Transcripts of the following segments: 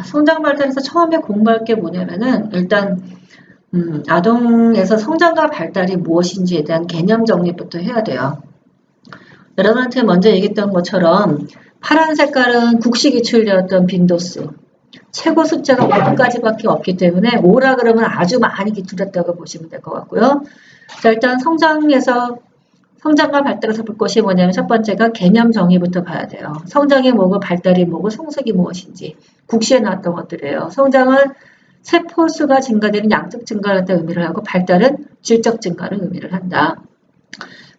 성장 발달에서 처음에 공부할 게 뭐냐면은 일단 아동에서 성장과 발달이 무엇인지에 대한 개념 정리부터 해야 돼요. 여러분한테 먼저 얘기했던 것처럼 파란 색깔은 국시기출되었던 빈도수, 최고 숫자가 5까지밖에 없기 때문에 5라 그러면 아주 많이 기출했다고 보시면 될 것 같고요. 자, 일단 성장과 발달에서 볼 것이 뭐냐면 첫 번째가 개념 정의부터 봐야 돼요. 성장이 뭐고 발달이 뭐고 성숙이 무엇인지 국시에 나왔던 것들이에요. 성장은 세포수가 증가되는 양적 증가를 한다 의미를 하고 발달은 질적 증가를 의미를 한다.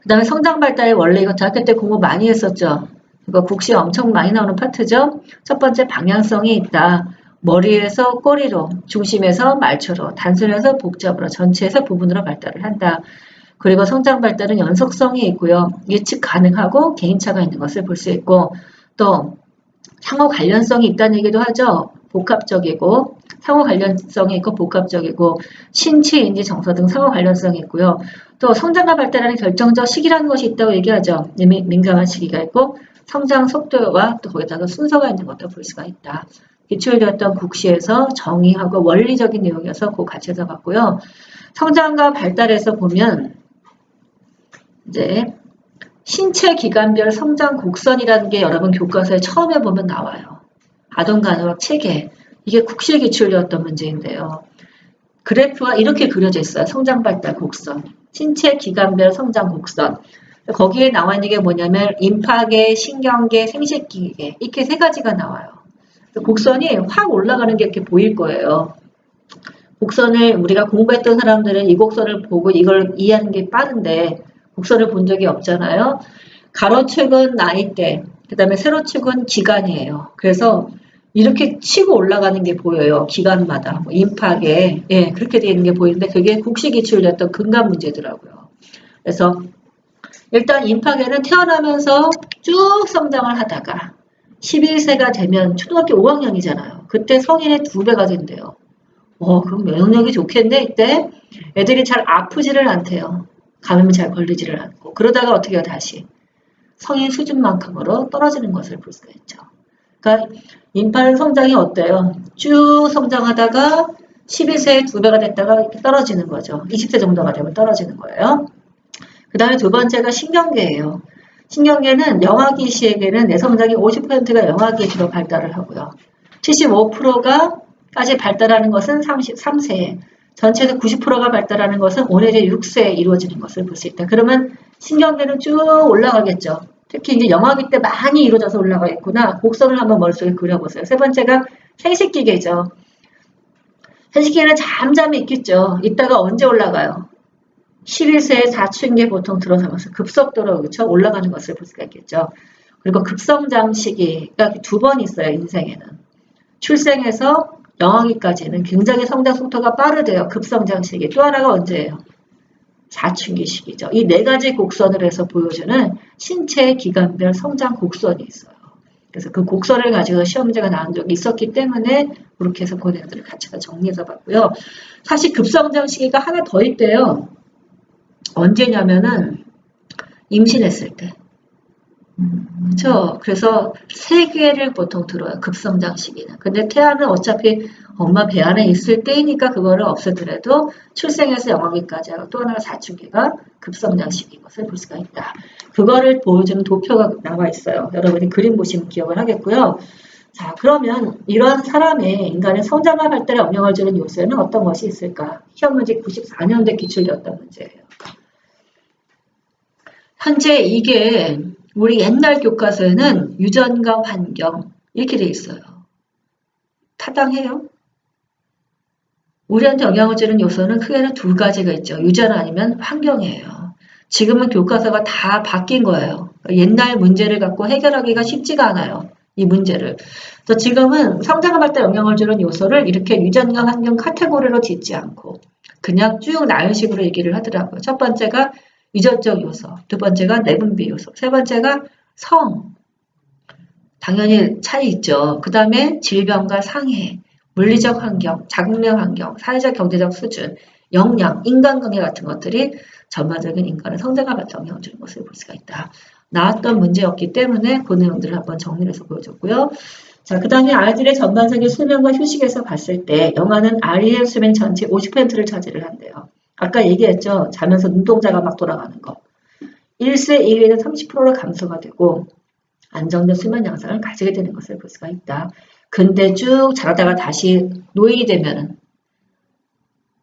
그 다음에 성장 발달의 원래 이거 대학교 때 공부 많이 했었죠. 이거 국시에 엄청 많이 나오는 파트죠. 첫 번째 방향성이 있다. 머리에서 꼬리로, 중심에서 말초로, 단순해서 복잡으로, 전체에서 부분으로 발달을 한다. 그리고 성장 발달은 연속성이 있고요. 예측 가능하고 개인차가 있는 것을 볼 수 있고 또 상호 관련성이 있다는 얘기도 하죠. 복합적이고 상호 관련성이 있고 복합적이고 신체, 인지, 정서 등 상호 관련성이 있고요. 또 성장과 발달하는 결정적 시기라는 것이 있다고 얘기하죠. 민감한 시기가 있고 성장 속도와 또 거기다가 순서가 있는 것도 볼 수가 있다. 기출되었던 국시에서 정의하고 원리적인 내용이어서 그 같이 해서 봤고요. 성장과 발달에서 보면 이제 신체 기관별 성장 곡선이라는 게 여러분 교과서에 처음에 보면 나와요. 아동간호학 체계. 이게 국시에 기출되었던 문제인데요. 그래프가 이렇게 그려져 있어요. 성장 발달 곡선. 신체 기관별 성장 곡선. 거기에 나와 있는 게 뭐냐면 임파계, 신경계, 생식기계 이렇게 세 가지가 나와요. 곡선이 확 올라가는 게 이렇게 보일 거예요. 곡선을 우리가 공부했던 사람들은 이 곡선을 보고 이걸 이해하는 게 빠른데 곡선을 본 적이 없잖아요. 가로축은 나이대, 그 다음에 세로축은 기간이에요. 그래서 이렇게 치고 올라가는 게 보여요. 기간마다. 뭐 임파계, 예, 그렇게 되어 있는 게 보이는데 그게 국시 기출됐던 근간 문제더라고요. 그래서 일단 임파계는 태어나면서 쭉 성장을 하다가 11세가 되면 초등학교 5학년이잖아요. 그때 성인의 2배가 된대요. 그럼 면역력이 좋겠네, 이때. 애들이 잘 아프지를 않대요. 감염이 잘 걸리지를 않고. 그러다가 어떻게 해요, 다시. 성인 수준만큼으로 떨어지는 것을 볼 수가 있죠. 그러니까 임파는 성장이 어때요? 쭉 성장하다가 12세에 2배가 됐다가 떨어지는 거죠. 20세 정도가 되면 떨어지는 거예요. 그 다음에 두 번째가 신경계예요. 신경계는 영아기 시에게는 내 성장이 50%가 영아기 시로 발달을 하고요. 75%가 까지 발달하는 것은 33세에, 전체에서 90%가 발달하는 것은 올해제 6세에 이루어지는 것을 볼 수 있다. 그러면 신경계는 쭉 올라가겠죠. 특히 이제 영아기 때 많이 이루어져서 올라가 있구나. 곡선을 한번 머릿속에 그려보세요. 세 번째가 생식기계죠. 생식기계는 잠잠히 있겠죠. 이따가 언제 올라가요? 11세에 사춘기에 보통 들어서면서 급속도로 그렇죠? 올라가는 것을 볼 수가 있겠죠. 그리고 급성장 시기가 2번 있어요. 인생에는. 출생에서 영아기까지는 굉장히 성장 속도가 빠르대요. 급성장 시기. 또 하나가 언제예요? 사춘기 시기죠. 이 네 가지 곡선을 해서 보여주는 신체 기관별 성장 곡선이 있어요. 그래서 그 곡선을 가지고 시험 문제가 나온 적이 있었기 때문에 그렇게 해서 그 내용들을 같이 정리해서 봤고요. 사실 급성장 시기가 하나 더 있대요. 언제냐면은 임신했을 때. 그렇죠. 그래서 3개를 보통 들어요. 급성장 시기는. 근데 태아는 어차피 엄마 배 안에 있을 때이니까 그거를 없애더라도 출생에서 영아기까지 하고 또 하나가 사춘기가 급성장 시기인 것을 볼 수가 있다. 그거를 보여주는 도표가 나와 있어요. 여러분이 그림 보시면 기억을 하겠고요. 자, 그러면 이런 사람의 인간의 성장과 발달에 영향을 주는 요소에는 어떤 것이 있을까? 시험 문제 94년도에 기출되었던 문제예요. 현재 이게 우리 옛날 교과서에는 유전과 환경 이렇게 돼 있어요. 타당해요? 우리한테 영향을 주는 요소는 크게는 2가지가 있죠. 유전 아니면 환경이에요. 지금은 교과서가 다 바뀐 거예요. 옛날 문제를 갖고 해결하기가 쉽지가 않아요. 이 문제를. 그래서 지금은 성장과 발달에 영향을 주는 요소를 이렇게 유전과 환경 카테고리로 짓지 않고 그냥 쭉 나열식으로 얘기를 하더라고요. 첫 번째가 유전적 요소, 두 번째가 내분비 요소, 세 번째가 성, 당연히 차이 있죠. 그 다음에 질병과 상해, 물리적 환경, 자국내 환경, 사회적 경제적 수준, 역량, 인간관계 같은 것들이 전반적인 인간의 성장과 발달에 영향을 주는 것을 볼 수가 있다. 나왔던 문제였기 때문에 그 내용들을 한번 정리를 해서 보여줬고요. 자, 그 다음에 아이들의 전반적인 수면과 휴식에서 봤을 때 영아는 REM 수면 전체 50%를 차지를 한대요. 아까 얘기했죠. 자면서 눈동자가 막 돌아가는 거. 1세 이후에는 30%로 감소가 되고 안정된 수면 양상을 가지게 되는 것을 볼 수가 있다. 근데 쭉 자라다가 다시 노인이 되면은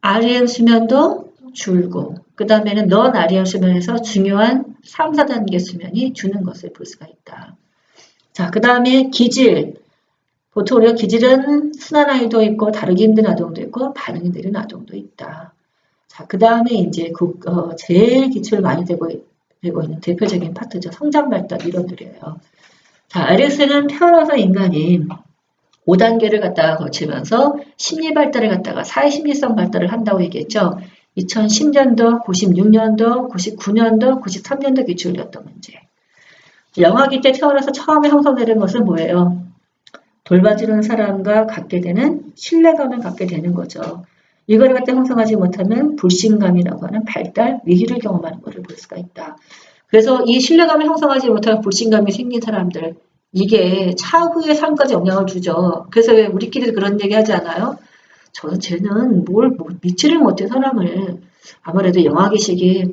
REM 수면도 줄고 그 다음에는 넌 REM 수면에서 중요한 3, 4단계 수면이 주는 것을 볼 수가 있다. 자, 그 다음에 기질. 보통 우리가 기질은 순한 아이도 있고 다루기 힘든 아동도 있고 반응이 느린 아동도 있다. 자, 그 다음에 이제 제일 기초를 많이 되고 있는 대표적인 파트죠. 성장 발달 이론들이에요. 자, 에릭슨은 태어나서 인간이 5단계를 갖다가 거치면서 심리 발달을 갖다가 사회 심리성 발달을 한다고 얘기했죠. 2010년도, 96년도, 99년도, 93년도 기출이었던 문제. 영아기 때 태어나서 처음에 형성되는 것은 뭐예요? 돌봐주는 사람과 갖게 되는 신뢰감을 갖게 되는 거죠. 이거를 갖다 형성하지 못하면 불신감이라고 하는 발달 위기를 경험하는 것을 볼 수가 있다. 그래서 이 신뢰감을 형성하지 못하면 불신감이 생긴 사람들, 이게 차후의 삶까지 영향을 주죠. 그래서 왜 우리끼리 그런 얘기 하지 않아요? 쟤는 믿지를 못해 사람을. 아무래도 영아기 시기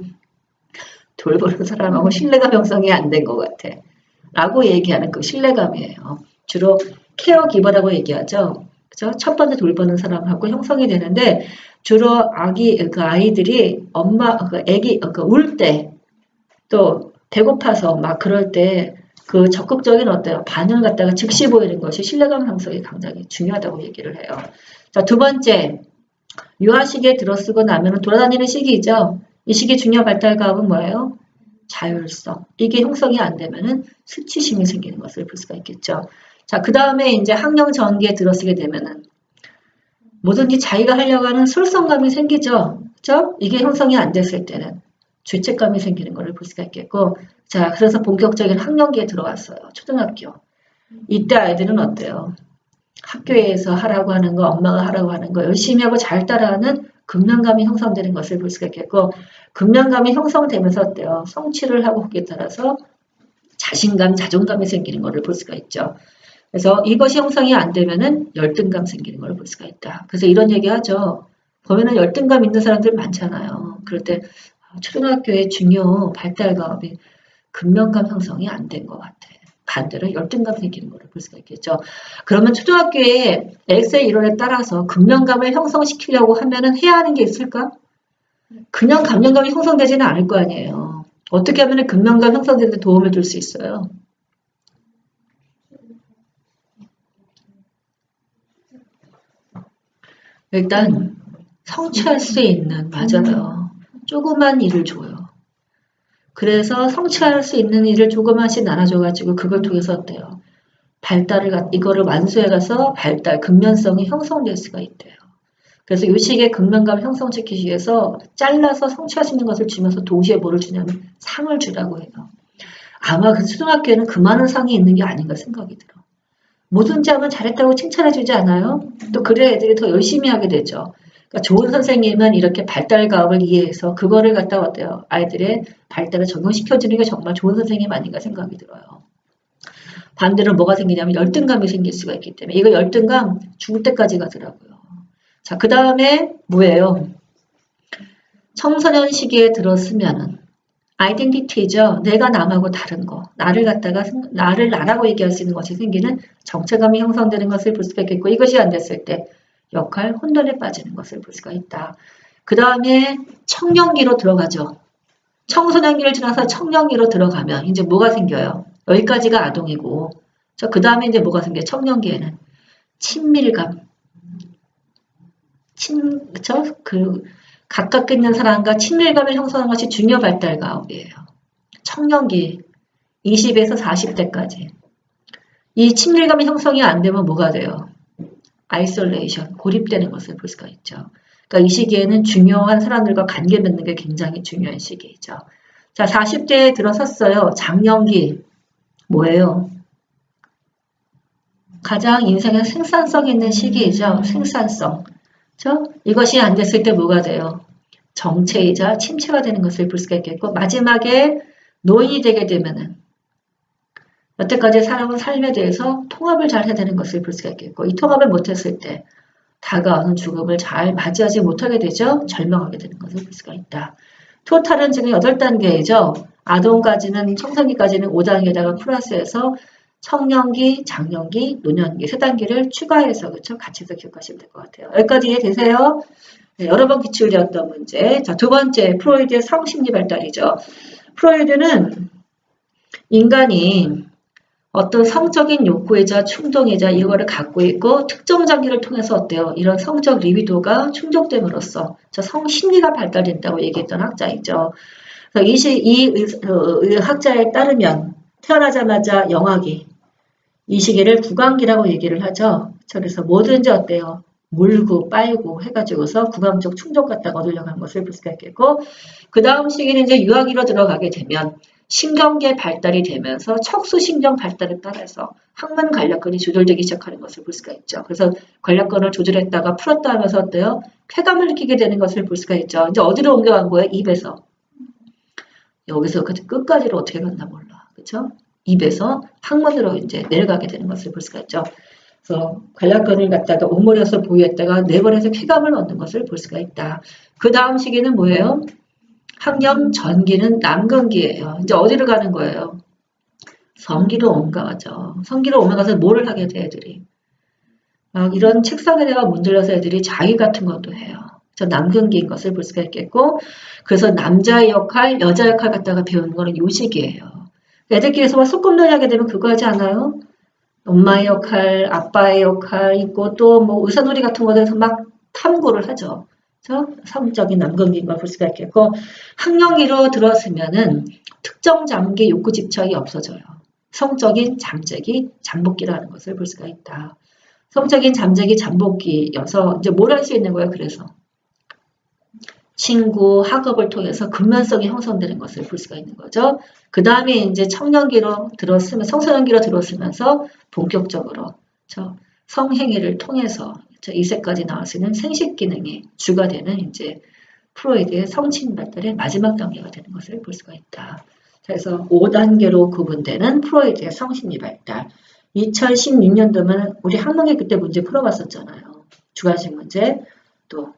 돌보는 사람하고 신뢰감 형성이 안 된 것 같아. 라고 얘기하는 그 신뢰감이에요. 주로 케어기버라고 얘기하죠. 그죠? 첫 번째 돌보는 사람하고 형성이 되는데 주로 아이들이 울 때 또 배고파서 막 그럴 때 그 적극적인 반응을 갖다가 즉시 보이는 것이 신뢰감 형성이 굉장히 중요하다고 얘기를 해요. 자, 두 번째, 유아 시기에 들어쓰고 나면 돌아다니는 시기이죠. 이 시기 중요 발달 가업은 뭐예요? 자율성. 이게 형성이 안 되면은 수치심이 생기는 것을 볼 수가 있겠죠. 자, 그 다음에 이제 학령 전기에 들어서게 되면은 뭐든지 자기가 하려고 하는 솔선감이 생기죠. 그죠? 이게 형성이 안 됐을 때는 죄책감이 생기는 것을 볼 수가 있겠고, 자, 그래서 본격적인 학령기에 들어왔어요. 초등학교. 이때 아이들은 어때요? 학교에서 하라고 하는 거, 엄마가 하라고 하는 거 열심히 하고 잘 따라하는 금명감이 형성되는 것을 볼 수가 있겠고, 금명감이 형성되면서 어때요? 성취를 하고 거기에 따라서 자신감, 자존감이 생기는 것을 볼 수가 있죠. 그래서 이것이 형성이 안 되면은 열등감 생기는 걸 볼 수가 있다. 그래서 이런 얘기 하죠. 보면은 열등감 있는 사람들 많잖아요. 그럴 때 초등학교의 중요 발달 가업이 근면감 형성이 안 된 것 같아. 반대로 열등감 생기는 걸 볼 수가 있겠죠. 그러면 초등학교에 엑셀 이론에 따라서 근면감을 형성시키려고 하면은 해야 하는 게 있을까? 그냥 감정감이 형성되지는 않을 거 아니에요. 어떻게 하면 근면감 형성되는 데 도움을 줄 수 있어요? 일단 성취할 수 있는, 맞아요. 조그만 일을 줘요. 그래서 성취할 수 있는 일을 조그만씩 나눠줘가지고 그걸 통해서 어때요? 이거를 완수해가서 근면성이 형성될 수가 있대요. 그래서 이 시기에 근면감을 형성시키기 위해서 잘라서 성취할 수 있는 것을 주면서 동시에 뭐를 주냐면 상을 주라고 해요. 아마 그 초등학교에는 그 많은 상이 있는 게 아닌가 생각이 들어. 뭐든지 하면 잘했다고 칭찬해주지 않아요? 또 그래야 애들이 더 열심히 하게 되죠. 그러니까 좋은 선생님은 이렇게 발달 가업을 이해해서 그거를 갖다 어때요? 아이들의 발달을 적용시켜주는 게 정말 좋은 선생님 아닌가 생각이 들어요. 반대로 뭐가 생기냐면 열등감이 생길 수가 있기 때문에 이거 열등감 죽을 때까지 가더라고요. 자, 그 다음에 뭐예요? 청소년 시기에 들었으면은 아이덴티티죠. 내가 남하고 다른 거. 나를 나라고 얘기할 수 있는 것이 생기는 정체감이 형성되는 것을 볼 수가 있겠고 이것이 안 됐을 때 역할 혼돈에 빠지는 것을 볼 수가 있다. 그 다음에 청년기로 들어가죠. 청소년기를 지나서 청년기로 들어가면 이제 뭐가 생겨요? 여기까지가 아동이고 그 다음에 이제 뭐가 생겨요? 청년기에는 친밀감. 그쵸? 가깝게 있는 사람과 친밀감을 형성하는 것이 중요 발달 가업이에요. 청년기 20에서 40대까지. 이 친밀감의 형성이 안 되면 뭐가 돼요? 아이솔레이션, 고립되는 것을 볼 수가 있죠. 그러니까 이 시기에는 중요한 사람들과 관계 맺는 게 굉장히 중요한 시기이죠. 자, 40대에 들어섰어요. 장년기. 뭐예요? 가장 인생의 생산성 있는 시기이죠. 생산성. 그렇죠? 이것이 안 됐을 때 뭐가 돼요? 정체이자 침체가 되는 것을 볼 수가 있겠고 마지막에 노인이 되게 되면은 여태까지 살아온 삶에 대해서 통합을 잘 해야 되는 것을 볼 수가 있겠고 이 통합을 못했을 때 다가오는 죽음을 잘 맞이하지 못하게 되죠. 절망하게 되는 것을 볼 수가 있다. 토탈은 지금 8단계이죠. 아동까지는 청소년기까지는 5단계에다가 플러스해서 청년기, 장년기, 노년기 3단계를 추가해서 그렇죠? 같이 해서 기억하시면 될 것 같아요. 여기까지 이해되세요? 네, 여러 번 기출되었던 문제. 자, 두 번째 프로이드의 성심리 발달이죠. 프로이드는 인간이 어떤 성적인 욕구이자 충동이자 이거를 갖고 있고 특정 장기를 통해서 어때요? 이런 성적 리비도가 충족됨으로써 저 성심리가 발달된다고 얘기했던 학자이죠. 그래서 이 학자에 따르면 태어나자마자 영아기 이 시기를 구강기라고 얘기를 하죠. 그래서 뭐든지 어때요? 물고 빨고 해가지고서 구강적 충족 갖다가 얻으려고 하는 것을 볼 수가 있겠고 그 다음 시기는 이제 유아기로 들어가게 되면 신경계 발달이 되면서 척수신경 발달에 따라서 항문 관략근이 조절되기 시작하는 것을 볼 수가 있죠. 그래서 관략근을 조절했다가 풀었다 하면서 어때요? 쾌감을 느끼게 되는 것을 볼 수가 있죠. 이제 어디로 옮겨간 거예요? 입에서. 여기서 끝까지로 어떻게 갔나 몰라. 그렇죠? 입에서 항문으로 이제 내려가게 되는 것을 볼 수가 있죠. 그래서 관략근을 갖다가 오므려서 보유했다가 내버려서 쾌감을 얻는 것을 볼 수가 있다. 그 다음 시기는 뭐예요? 학령 전기는 남근기예요. 이제 어디로 가는 거예요? 성기로 옮겨가죠. 성기로 옮겨가서 뭐를 하게 돼 애들이? 이런 책상에다가 문질러서 애들이 자기 같은 것도 해요. 저 남근기인 것을 볼 수가 있겠고 그래서 남자의 역할, 여자 역할 갖다가 배우는 거는 요 시기예요. 애들끼리서 막 소꿉놀이 하게 되면 그거 하지 않아요? 엄마의 역할, 아빠의 역할 있고 또 뭐 의사놀이 같은 거에서 막 탐구를 하죠. 그래서 성적인 남근기인 걸 볼 수가 있겠고 학령기로 들어서면은 특정 장기 욕구 집착이 없어져요. 성적인 잠재기, 잠복기라는 것을 볼 수가 있다. 성적인 잠재기, 잠복기여서 이제 뭘 할 수 있는 거예요? 그래서 친구, 학업을 통해서 근면성이 형성되는 것을 볼 수가 있는 거죠. 그 다음에 이제 청년기로 들었으면 성소년기로 들었으면서 본격적으로 성행위를 통해서 이세까지 나올 수 있는 생식 기능이 주가 되는 이제 프로이드의 성심 발달의 마지막 단계가 되는 것을 볼 수가 있다. 그래서 5단계로 구분되는 프로이드의 성심리 발달. 2016년도면 우리 학령기 그때 문제 풀어봤었잖아요. 주관식 문제 또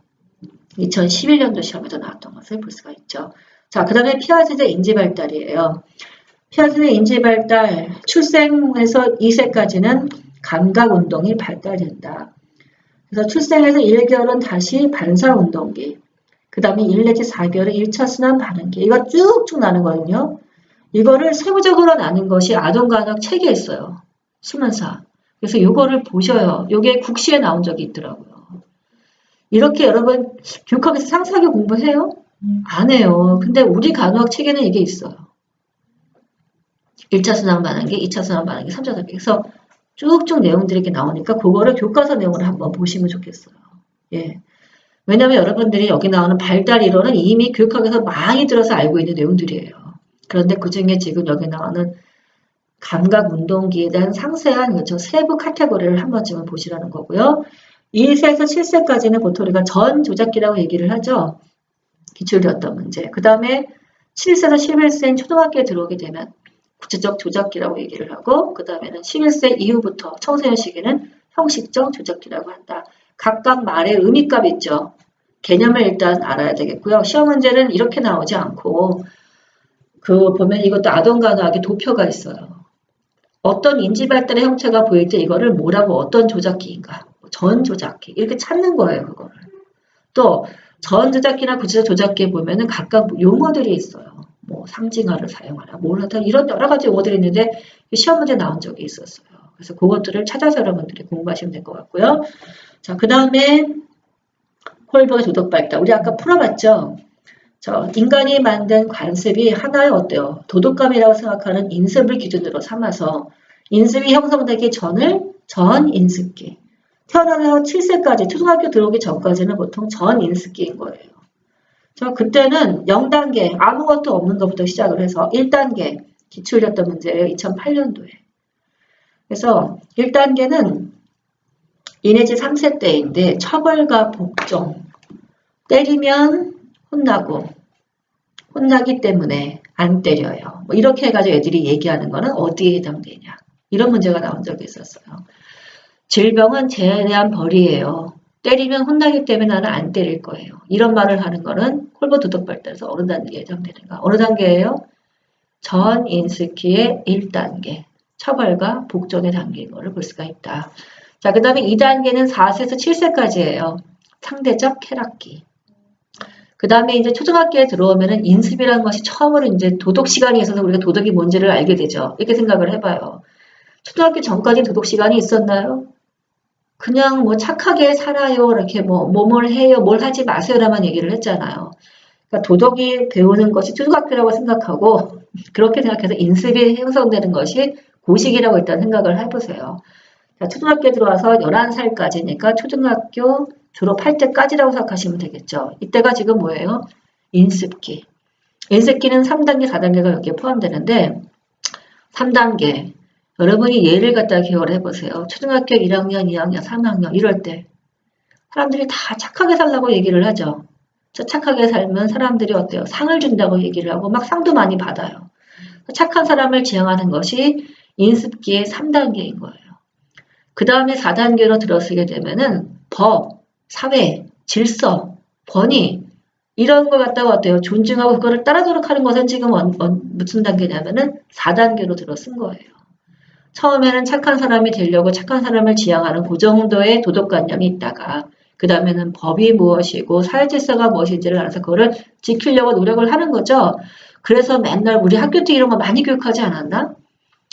2011년도 시험에도 나왔던 것을 볼 수가 있죠. 자, 그 다음에 피아제의 인지발달이에요. 피아제의 인지발달, 출생에서 2세까지는 감각운동이 발달된다. 그래서 출생에서 1개월은 다시 반사운동기, 그 다음에 1 내지 4개월은 1차 순환 반응기, 이거 쭉쭉 나누거든요. 이거를 세부적으로 나눈 것이 아동과학 책에 있어요. 수문사. 그래서 이거를 보셔요. 이게 국시에 나온 적이 있더라고요. 이렇게 여러분 교육학에서 상세하게 공부해요? 안 해요. 근데 우리 간호학 책에는 이게 있어요. 1차 순환 반응기, 2차 순환 반응기, 3차 반응기. 그래서 쭉쭉 내용들이 이렇게 나오니까 그거를 교과서 내용을 한번 보시면 좋겠어요. 예. 왜냐하면 여러분들이 여기 나오는 발달 이론은 이미 교육학에서 많이 들어서 알고 있는 내용들이에요. 그런데 그 중에 지금 여기 나오는 감각 운동기에 대한 상세한 그렇죠. 세부 카테고리를 한 번쯤은 보시라는 거고요. 2세에서 7세까지는 보통 우리가 전 조작기라고 얘기를 하죠. 기출되었던 문제. 그 다음에 7세에서 11세인 초등학교에 들어오게 되면 구체적 조작기라고 얘기를 하고 그 다음에는 11세 이후부터 청소년 시기는 형식적 조작기라고 한다. 각각 말의 의미값 있죠. 개념을 일단 알아야 되겠고요. 시험 문제는 이렇게 나오지 않고 그 보면 이것도 아동간호학의 도표가 있어요. 어떤 인지발달의 형태가 보일 때 이거를 뭐라고 어떤 조작기인가. 전 조작기 이렇게 찾는 거예요. 그거를. 또 전 조작기나 구체적 조작기에 보면은 각각 용어들이 있어요. 뭐 상징어를 사용하라, 뭘 하다 이런 여러 가지 용어들이 있는데 시험 문제 나온 적이 있었어요. 그래서 그것들을 찾아서 여러분들이 공부하시면 될 것 같고요. 자, 그 다음에 콜버의 도덕 발달. 우리 아까 풀어봤죠? 인간이 만든 관습이 하나의 어때요? 도덕감이라고 생각하는 인습을 기준으로 삼아서 인습이 형성되기 전을 전인습기. 태어나서 7세까지 초등학교 들어오기 전까지는 보통 전인습기인 거예요. 그때는 0단계 아무것도 없는 것부터 시작을 해서 1단계 기출됐던 문제예요. 2008년도에. 그래서 1단계는 2 내지 3세 때인데 처벌과 복종, 때리면 혼나고 혼나기 때문에 안 때려요. 뭐 이렇게 해가지고 애들이 얘기하는 거는 어디에 해당되냐. 이런 문제가 나온 적이 있었어요. 질병은 죄에 대한 벌이에요. 때리면 혼나기 때문에 나는 안 때릴 거예요. 이런 말을 하는 거는 콜보 도덕 발달에서 어느 단계에 해당되는가. 어느 단계예요? 전 인스키의 1단계. 처벌과 복종의 단계인 것을 볼 수가 있다. 자, 그 다음에 2단계는 4세에서 7세까지예요. 상대적 쾌락기. 그 다음에 이제 초등학교에 들어오면은 인습이라는 것이 처음으로 이제 도덕 시간이 있어서 우리가 도덕이 뭔지를 알게 되죠. 이렇게 생각을 해봐요. 초등학교 전까지 도덕 시간이 있었나요? 그냥 뭐 착하게 살아요. 이렇게 뭘 해요. 뭘 하지 마세요라만 얘기를 했잖아요. 그러니까 도덕이 배우는 것이 초등학교라고 생각하고 그렇게 생각해서 인습이 형성되는 것이 고시기라고 일단 생각을 해보세요. 자, 초등학교에 들어와서 11살까지니까 초등학교 졸업할 때까지라고 생각하시면 되겠죠. 이때가 지금 뭐예요? 인습기. 인습기는 3단계, 4단계가 여기에 포함되는데 3단계. 여러분이 예를 갖다 기억을 해보세요. 초등학교 1학년, 2학년, 3학년 이럴 때 사람들이 다 착하게 살라고 얘기를 하죠. 저 착하게 살면 사람들이 어때요? 상을 준다고 얘기를 하고 막 상도 많이 받아요. 착한 사람을 지향하는 것이 인습기의 3단계인 거예요. 그 다음에 4단계로 들어서게 되면은 법, 사회, 질서, 권위 이런 걸 갖다가 어때요? 존중하고 그거를 따르도록 하는 것은 지금 무슨 단계냐면은 4단계로 들어선 거예요. 처음에는 착한 사람이 되려고 착한 사람을 지향하는 그 정도의 도덕관념이 있다가 그 다음에는 법이 무엇이고 사회질서가 무엇인지를 알아서 그거를 지키려고 노력을 하는 거죠. 그래서 맨날 우리 학교 때 이런 거 많이 교육하지 않았나?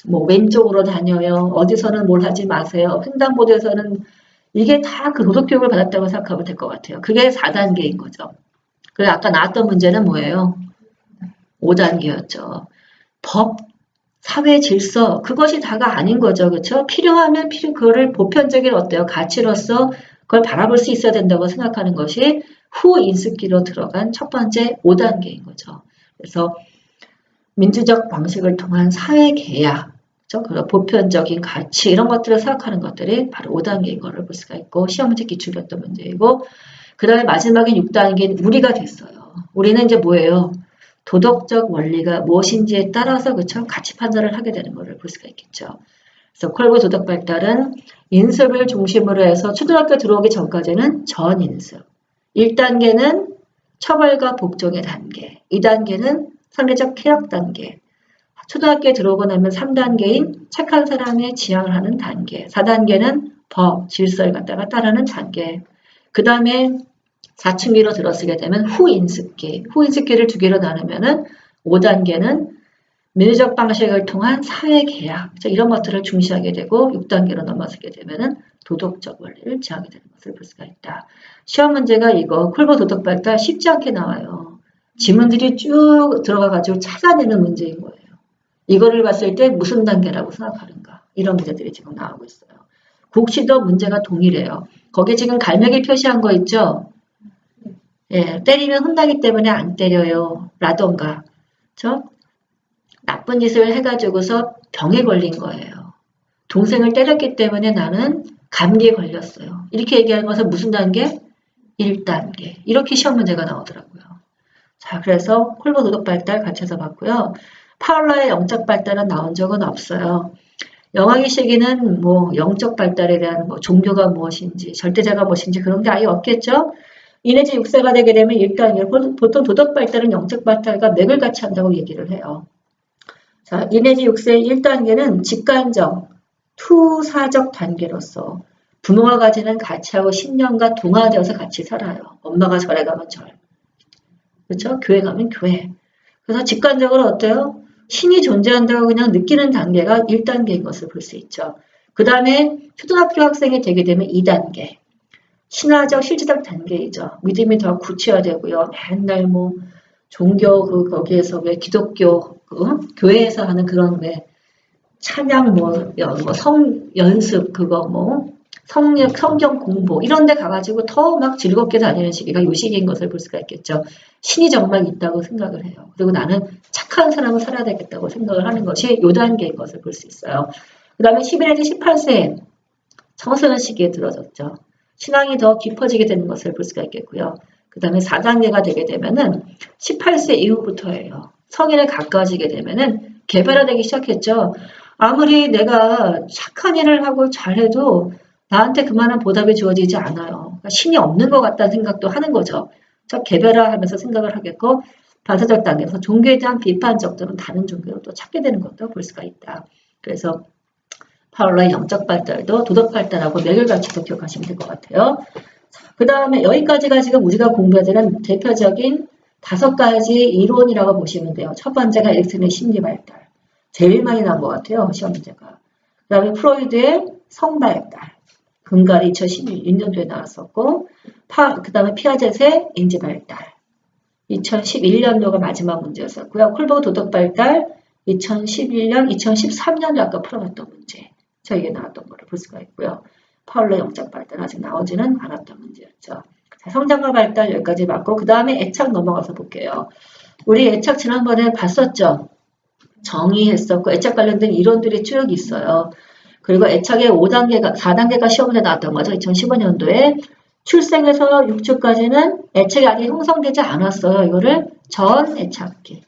뭐 왼쪽으로 다녀요. 어디서는 뭘 하지 마세요. 횡단보도에서는 이게 다 그 도덕교육을 받았다고 생각하면 될 것 같아요. 그게 4단계인 거죠. 그리고 아까 나왔던 문제는 뭐예요? 5단계였죠. 법, 사회 질서 그것이 다가 아닌 거죠. 그렇죠? 필요하면 그거를 보편적인 어때요? 가치로서 그걸 바라볼 수 있어야 된다고 생각하는 것이 후 인습기로 들어간 첫 번째 5단계인 거죠. 그래서 민주적 방식을 통한 사회 계약, 그렇죠? 보편적인 가치 이런 것들을 생각하는 것들이 바로 5단계인 것을 볼 수가 있고 시험 문제 기출이었던 문제이고 그 다음에 마지막인 6단계는 우리가 됐어요. 우리는 이제 뭐예요? 도덕적 원리가 무엇인지에 따라서 그쵸? 가치 판단을 하게 되는 것을 볼 수가 있겠죠. 그래서 콜보 도덕 발달은 인습을 중심으로 해서 초등학교 들어오기 전까지는 전인습. 1단계는 처벌과 복종의 단계. 2단계는 상대적 쾌락 단계. 초등학교에 들어오고 나면 3단계인 착한 사람의 지향을 하는 단계. 4단계는 법, 질서를 갖다가 따르는 단계. 그 다음에 사춘기로 들어서게 되면 후인습기. 후인습기를 두 개로 나누면은 5단계는 민주적 방식을 통한 사회계약. 이런 것들을 중시하게 되고 6단계로 넘어서게 되면은 도덕적 원리를 지향하게 되는 것을 볼 수가 있다. 시험 문제가 이거 콜보 도덕 발달 쉽지 않게 나와요. 지문들이 쭉 들어가가지고 찾아내는 문제인 거예요. 이거를 봤을 때 무슨 단계라고 생각하는가. 이런 문제들이 지금 나오고 있어요. 국시도 문제가 동일해요. 거기 지금 갈매기 표시한 거 있죠? 예, 때리면 혼나기 때문에 안 때려요. 라던가. 그렇죠? 나쁜 짓을 해가지고서 병에 걸린 거예요. 동생을 때렸기 때문에 나는 감기에 걸렸어요. 이렇게 얘기하는 것은 무슨 단계? 1단계. 이렇게 시험 문제가 나오더라고요. 자, 그래서 콜보 도덕 발달 같이 해서 봤고요. 파울라의 영적 발달은 나온 적은 없어요. 영학의 시기는 뭐 영적 발달에 대한 뭐 종교가 무엇인지 절대자가 무엇인지 그런 게 아예 없겠죠. 2 내지 6세가 되게 되면 1단계 보통 도덕 발달은 영적 발달과 맥을 같이 한다고 얘기를 해요. 자, 2 내지 6세 1단계는 직관적, 투사적 단계로서 부모가 가지는 가치하고 신념과 동화되어서 같이 살아요. 엄마가 절에 가면 절. 그렇죠? 교회 가면 교회. 그래서 직관적으로 어때요? 신이 존재한다고 그냥 느끼는 단계가 1단계인 것을 볼 수 있죠. 그 다음에 초등학교 학생이 되게 되면 2단계. 신화적, 실제적 단계이죠. 믿음이 더 굳혀되고요. 맨날 뭐 종교 거기에서 왜 기독교 교회에서 하는 그런 왜 찬양 성 연습 그거 성경 공부 이런 데 가가지고 더 막 즐겁게 다니는 시기가 요 시기인 것을 볼 수가 있겠죠. 신이 정말 있다고 생각을 해요. 그리고 나는 착한 사람을 살아야 되겠다고 생각을 하는 것이 요 단계인 것을 볼 수 있어요. 그 다음에 11에서 18세 청소년 시기에 들어졌죠. 신앙이 더 깊어지게 되는 것을 볼 수가 있겠고요. 그 다음에 4단계가 되게 되면은 18세 이후부터예요. 성인에 가까워지게 되면은 개별화되기 시작했죠. 아무리 내가 착한 일을 하고 잘해도 나한테 그만한 보답이 주어지지 않아요. 그러니까 신이 없는 것 같다는 생각도 하는 거죠. 즉 개별화하면서 생각을 하겠고 반사적 단계에서 종교에 대한 비판적 또는 다른 종교를 또 찾게 되는 것도 볼 수가 있다. 그래서 파울러의 영적 발달도 도덕 발달하고 매결같이도 기억하시면 될 것 같아요. 그 다음에 여기까지가 지금 우리가 공부해야 되는 대표적인 5가지 이론이라고 보시면 돼요. 첫 번째가 에릭슨의 심리 발달. 제일 많이 나온 것 같아요. 시험 문제가. 그 다음에 프로이드의 성 발달. 근간이 2016년도에 나왔었고, 그 다음에 피아젯의 인지 발달. 2011년도가 마지막 문제였었고요. 콜버그 도덕 발달 2011년, 2013년도 아까 풀어봤던 문제. 저에게 나왔던 거를 볼 수가 있고요. 파울러 영적 발달 아직 나오지는 않았던 문제였죠. 자, 성장과 발달 여기까지 봤고 그 다음에 애착 넘어가서 볼게요. 우리 애착 지난번에 봤었죠. 정의했었고 애착 관련된 이론들이 쭉 있어요. 그리고 애착의 5단계가 4단계가 시험에 나왔던 거죠. 2015년도에 출생에서 6주까지는 애착이 아직 형성되지 않았어요. 이거를 전 애착기.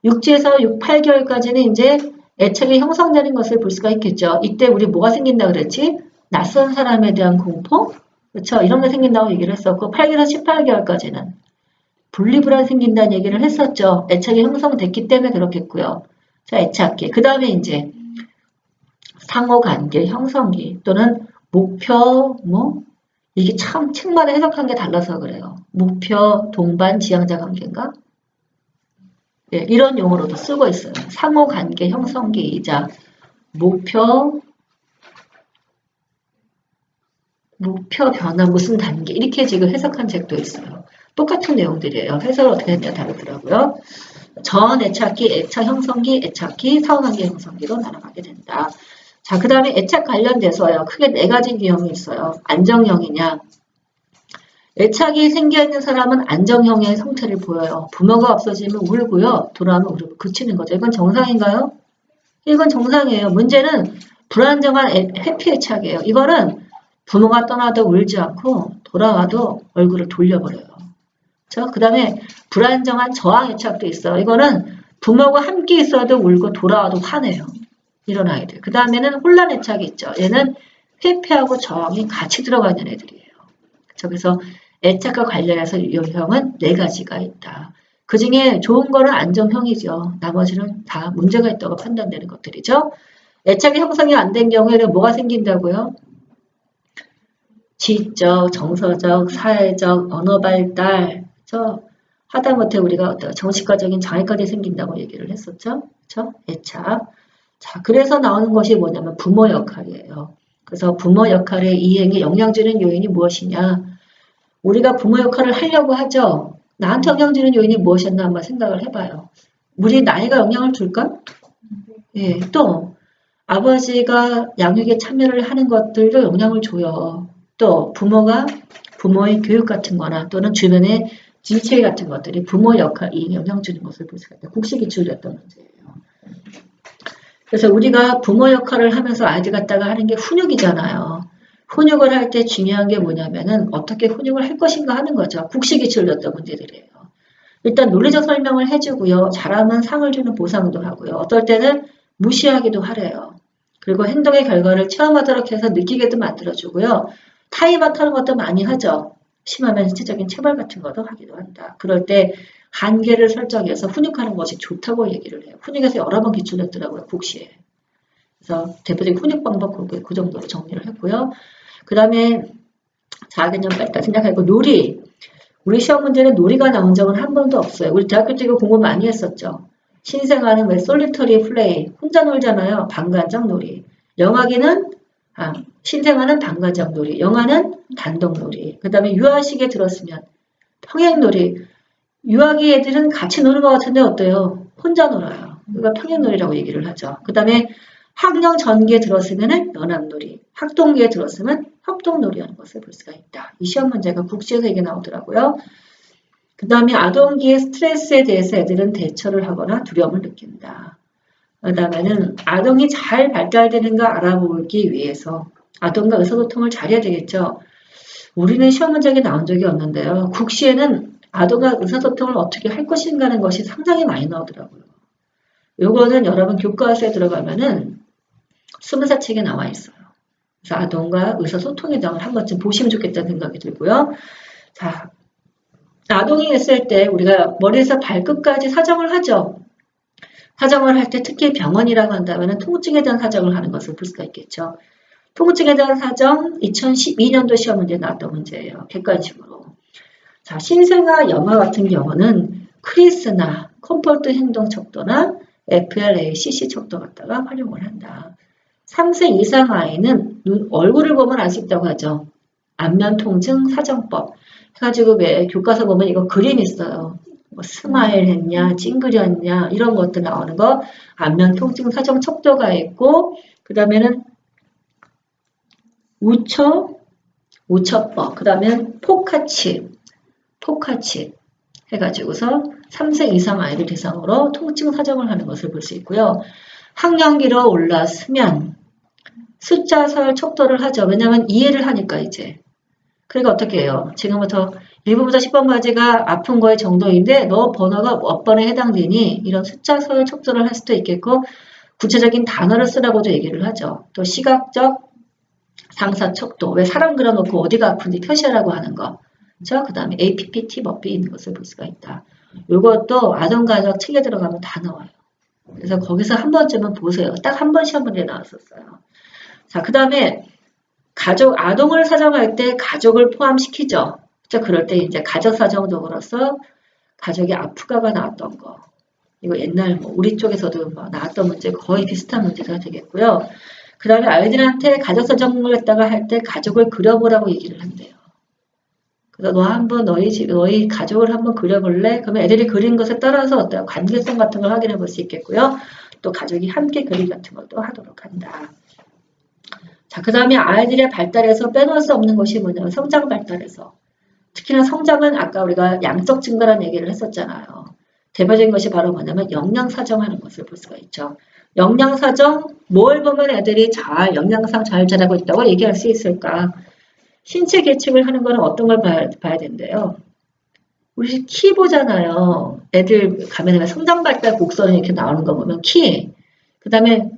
6주에서 6, 8개월까지는 이제 애착이 형성되는 것을 볼 수가 있겠죠. 이때 우리 뭐가 생긴다 그랬지? 낯선 사람에 대한 공포? 그렇죠. 이런 게 생긴다고 얘기를 했었고 8개에서 18개월까지는 분리불안 생긴다는 얘기를 했었죠. 애착이 형성됐기 때문에 그렇겠고요. 자, 애착기. 그 다음에 이제 상호관계 형성기 또는 목표 이게 참 책마다 해석한 게 달라서 그래요. 목표 동반 지향자 관계인가? 예, 이런 용어로도 쓰고 있어요. 상호관계 형성기이자 목표 변화 무슨 단계 이렇게 지금 해석한 책도 있어요. 똑같은 내용들이에요. 해석을 어떻게 했냐 다르더라고요. 전 애착기, 애착 형성기, 애착기, 상호관계 형성기로 날아가게 된다. 자, 그 다음에 애착 관련돼서요. 크게 4가지 유형이 있어요. 안정형이냐. 애착이 생겨있는 사람은 안정형의 형태를 보여요. 부모가 없어지면 울고요. 돌아오면 울고 그치는 거죠. 이건 정상인가요? 이건 정상이에요. 문제는 불안정한 회피 애착이에요. 이거는 부모가 떠나도 울지 않고 돌아와도 얼굴을 돌려버려요. 그 다음에 불안정한 저항 애착도 있어요. 이거는 부모가 함께 있어도 울고 돌아와도 화내요. 이런 아이들. 그 다음에는 혼란 애착이 있죠. 얘는 회피하고 저항이 같이 들어가 있는 애들이에요. 그래서 애착과 관련해서 유형은 4가지가 있다. 그 중에 좋은 거는 안정형이죠. 나머지는 다 문제가 있다고 판단되는 것들이죠. 애착이 형성이 안 된 경우에는 뭐가 생긴다고요? 지적, 정서적, 사회적, 언어 발달, 하다못해 우리가 어떤 정신과적인 장애까지 생긴다고 얘기를 했었죠. 그렇죠? 애착. 자, 그래서 나오는 것이 뭐냐면 부모 역할이에요. 그래서 부모 역할의 이행에 영향 주는 요인이 무엇이냐? 우리가 부모 역할을 하려고 하죠. 나한테 영향 주는 요인이 무엇이었나 한번 생각을 해봐요. 우리 나이가 영향을 줄까? 예, 또 아버지가 양육에 참여를 하는 것들도 영향을 줘요. 또 부모가 부모의 교육 같은 거나 또는 주변의 지체 같은 것들이 부모 역할이 영향 주는 것을 볼 수가 있다. 국시기출이었던 문제예요. 그래서 우리가 부모 역할을 하면서 아이들 갖다가 하는 게 훈육이잖아요. 훈육을 할 때 중요한 게 뭐냐면은 어떻게 훈육을 할 것인가 하는 거죠. 국시기출이었던 문제들이에요. 일단 논리적 설명을 해주고요. 잘하면 상을 주는 보상도 하고요. 어떨 때는 무시하기도 하래요. 그리고 행동의 결과를 체험하도록 해서 느끼게도 만들어주고요. 타이머타는 것도 많이 하죠. 심하면 신체적인 체벌 같은 것도 하기도 한다. 그럴 때 한계를 설정해서 훈육하는 것이 좋다고 얘기를 해요. 훈육에서 여러 번 기출했더라고요. 국시에. 그래서 대표적인 훈육 방법 그 정도로 정리를 했고요. 그 다음에 자아개념 발달 생각하고 놀이. 우리 시험 문제는 놀이가 나온 적은 한 번도 없어요. 우리 대학교 때 이거 공부 많이 했었죠. 신생아는 왜 솔리터리 플레이, 혼자 놀잖아요. 방관적 놀이. 영아기는 신생아는 방관적 놀이, 영아는 단독 놀이. 그 다음에 유아식에 들었으면 평행 놀이. 유아기 애들은 같이 노는 것 같은데 어때요? 혼자 놀아요. 그러니까 평행 놀이라고 얘기를 하죠. 그 다음에 학령 전기에 들었으면 연합놀이, 학동기에 들었으면 협동놀이 하는 것을 볼 수가 있다. 이 시험 문제가 국시에서 이게 나오더라고요. 그 다음에 아동기의 스트레스에 대해서 애들은 대처를 하거나 두려움을 느낀다. 그다음에는 아동이 잘 발달되는가 알아보기 위해서 아동과 의사소통을 잘해야 되겠죠. 우리는 시험 문제에 나온 적이 없는데요. 국시에는 아동과 의사소통을 어떻게 할 것인가 하는 것이 상당히 많이 나오더라고요. 요거는 여러분 교과서에 들어가면은 수문사 책에 나와 있어요. 그래서 아동과 의사소통에 대한 한 번쯤 보시면 좋겠다는 생각이 들고요. 자, 아동이 있을 때 우리가 머리에서 발끝까지 사정을 하죠. 사정을 할 때 특히 병원이라고 한다면 통증에 대한 사정을 하는 것을 볼 수가 있겠죠. 통증에 대한 사정 2012년도 시험 문제에 나왔던 문제예요. 객관식으로. 자, 신생아 영아 같은 경우는 크리스나 컴포트 행동 척도나 FLACC 척도 갖다가 활용을 한다. 3세 이상 아이는 얼굴을 보면 알 수 있다고 하죠. 안면 통증 사정법. 해가지고 왜 교과서 보면 이거 그림 있어요. 뭐 스마일 했냐, 찡그렸냐 이런 것들 나오는 거 안면 통증 사정 척도가 있고 그 다음에는 우처법, 그 다음에 포카칩 해가지고서 3세 이상 아이를 대상으로 통증 사정을 하는 것을 볼 수 있고요. 학년기로 올라서면 숫자설 척도를 하죠. 왜냐하면 이해를 하니까 이제. 그러니까 어떻게 해요? 지금부터 1번부터 10번까지가 아픈 거의 정도인데 너 번호가 몇 번에 해당되니 이런 숫자설 척도를 할 수도 있겠고 구체적인 단어를 쓰라고도 얘기를 하죠. 또 시각적 상사 척도. 왜 사람 그려놓고 어디가 아픈지 표시하라고 하는 거. 그렇죠? 그 다음에 APPT 법이 있는 것을 볼 수가 있다. 이것도 아동가족 책에 들어가면 다 나와요. 그래서 거기서 한 번쯤은 보세요. 딱 한 번 시험 문제 나왔었어요. 자, 그 다음에 아동을 사정할 때 가족을 포함시키죠. 그렇죠? 그럴 때 이제 가족 사정적으로서 가족이 아프가가 나왔던 거. 이거 옛날 뭐 우리 쪽에서도 뭐 나왔던 문제 거의 비슷한 문제가 되겠고요. 그 다음에 아이들한테 가족 사정을 갖다가 할 때 가족을 그려보라고 얘기를 한대요. 그래서 너 한번 너희 가족을 한번 그려볼래? 그러면 애들이 그린 것에 따라서 어떤 관계성 같은 걸 확인해 볼 수 있겠고요. 또 가족이 함께 그림 같은 것도 하도록 한다. 자, 그 다음에 아이들의 발달에서 빼놓을 수 없는 것이 뭐냐면 성장 발달에서. 특히나 성장은 아까 우리가 양적 증가라는 얘기를 했었잖아요. 대표적인 것이 바로 뭐냐면 영양사정하는 것을 볼 수가 있죠. 영양사정, 뭘 보면 애들이 영양상 잘 자라고 있다고 얘기할 수 있을까? 신체 계측을 하는 거는 어떤 걸 봐야 된대요. 우리 키 보잖아요. 애들 가면 성장 발달 곡선이 이렇게 나오는 거 보면 키, 그 다음에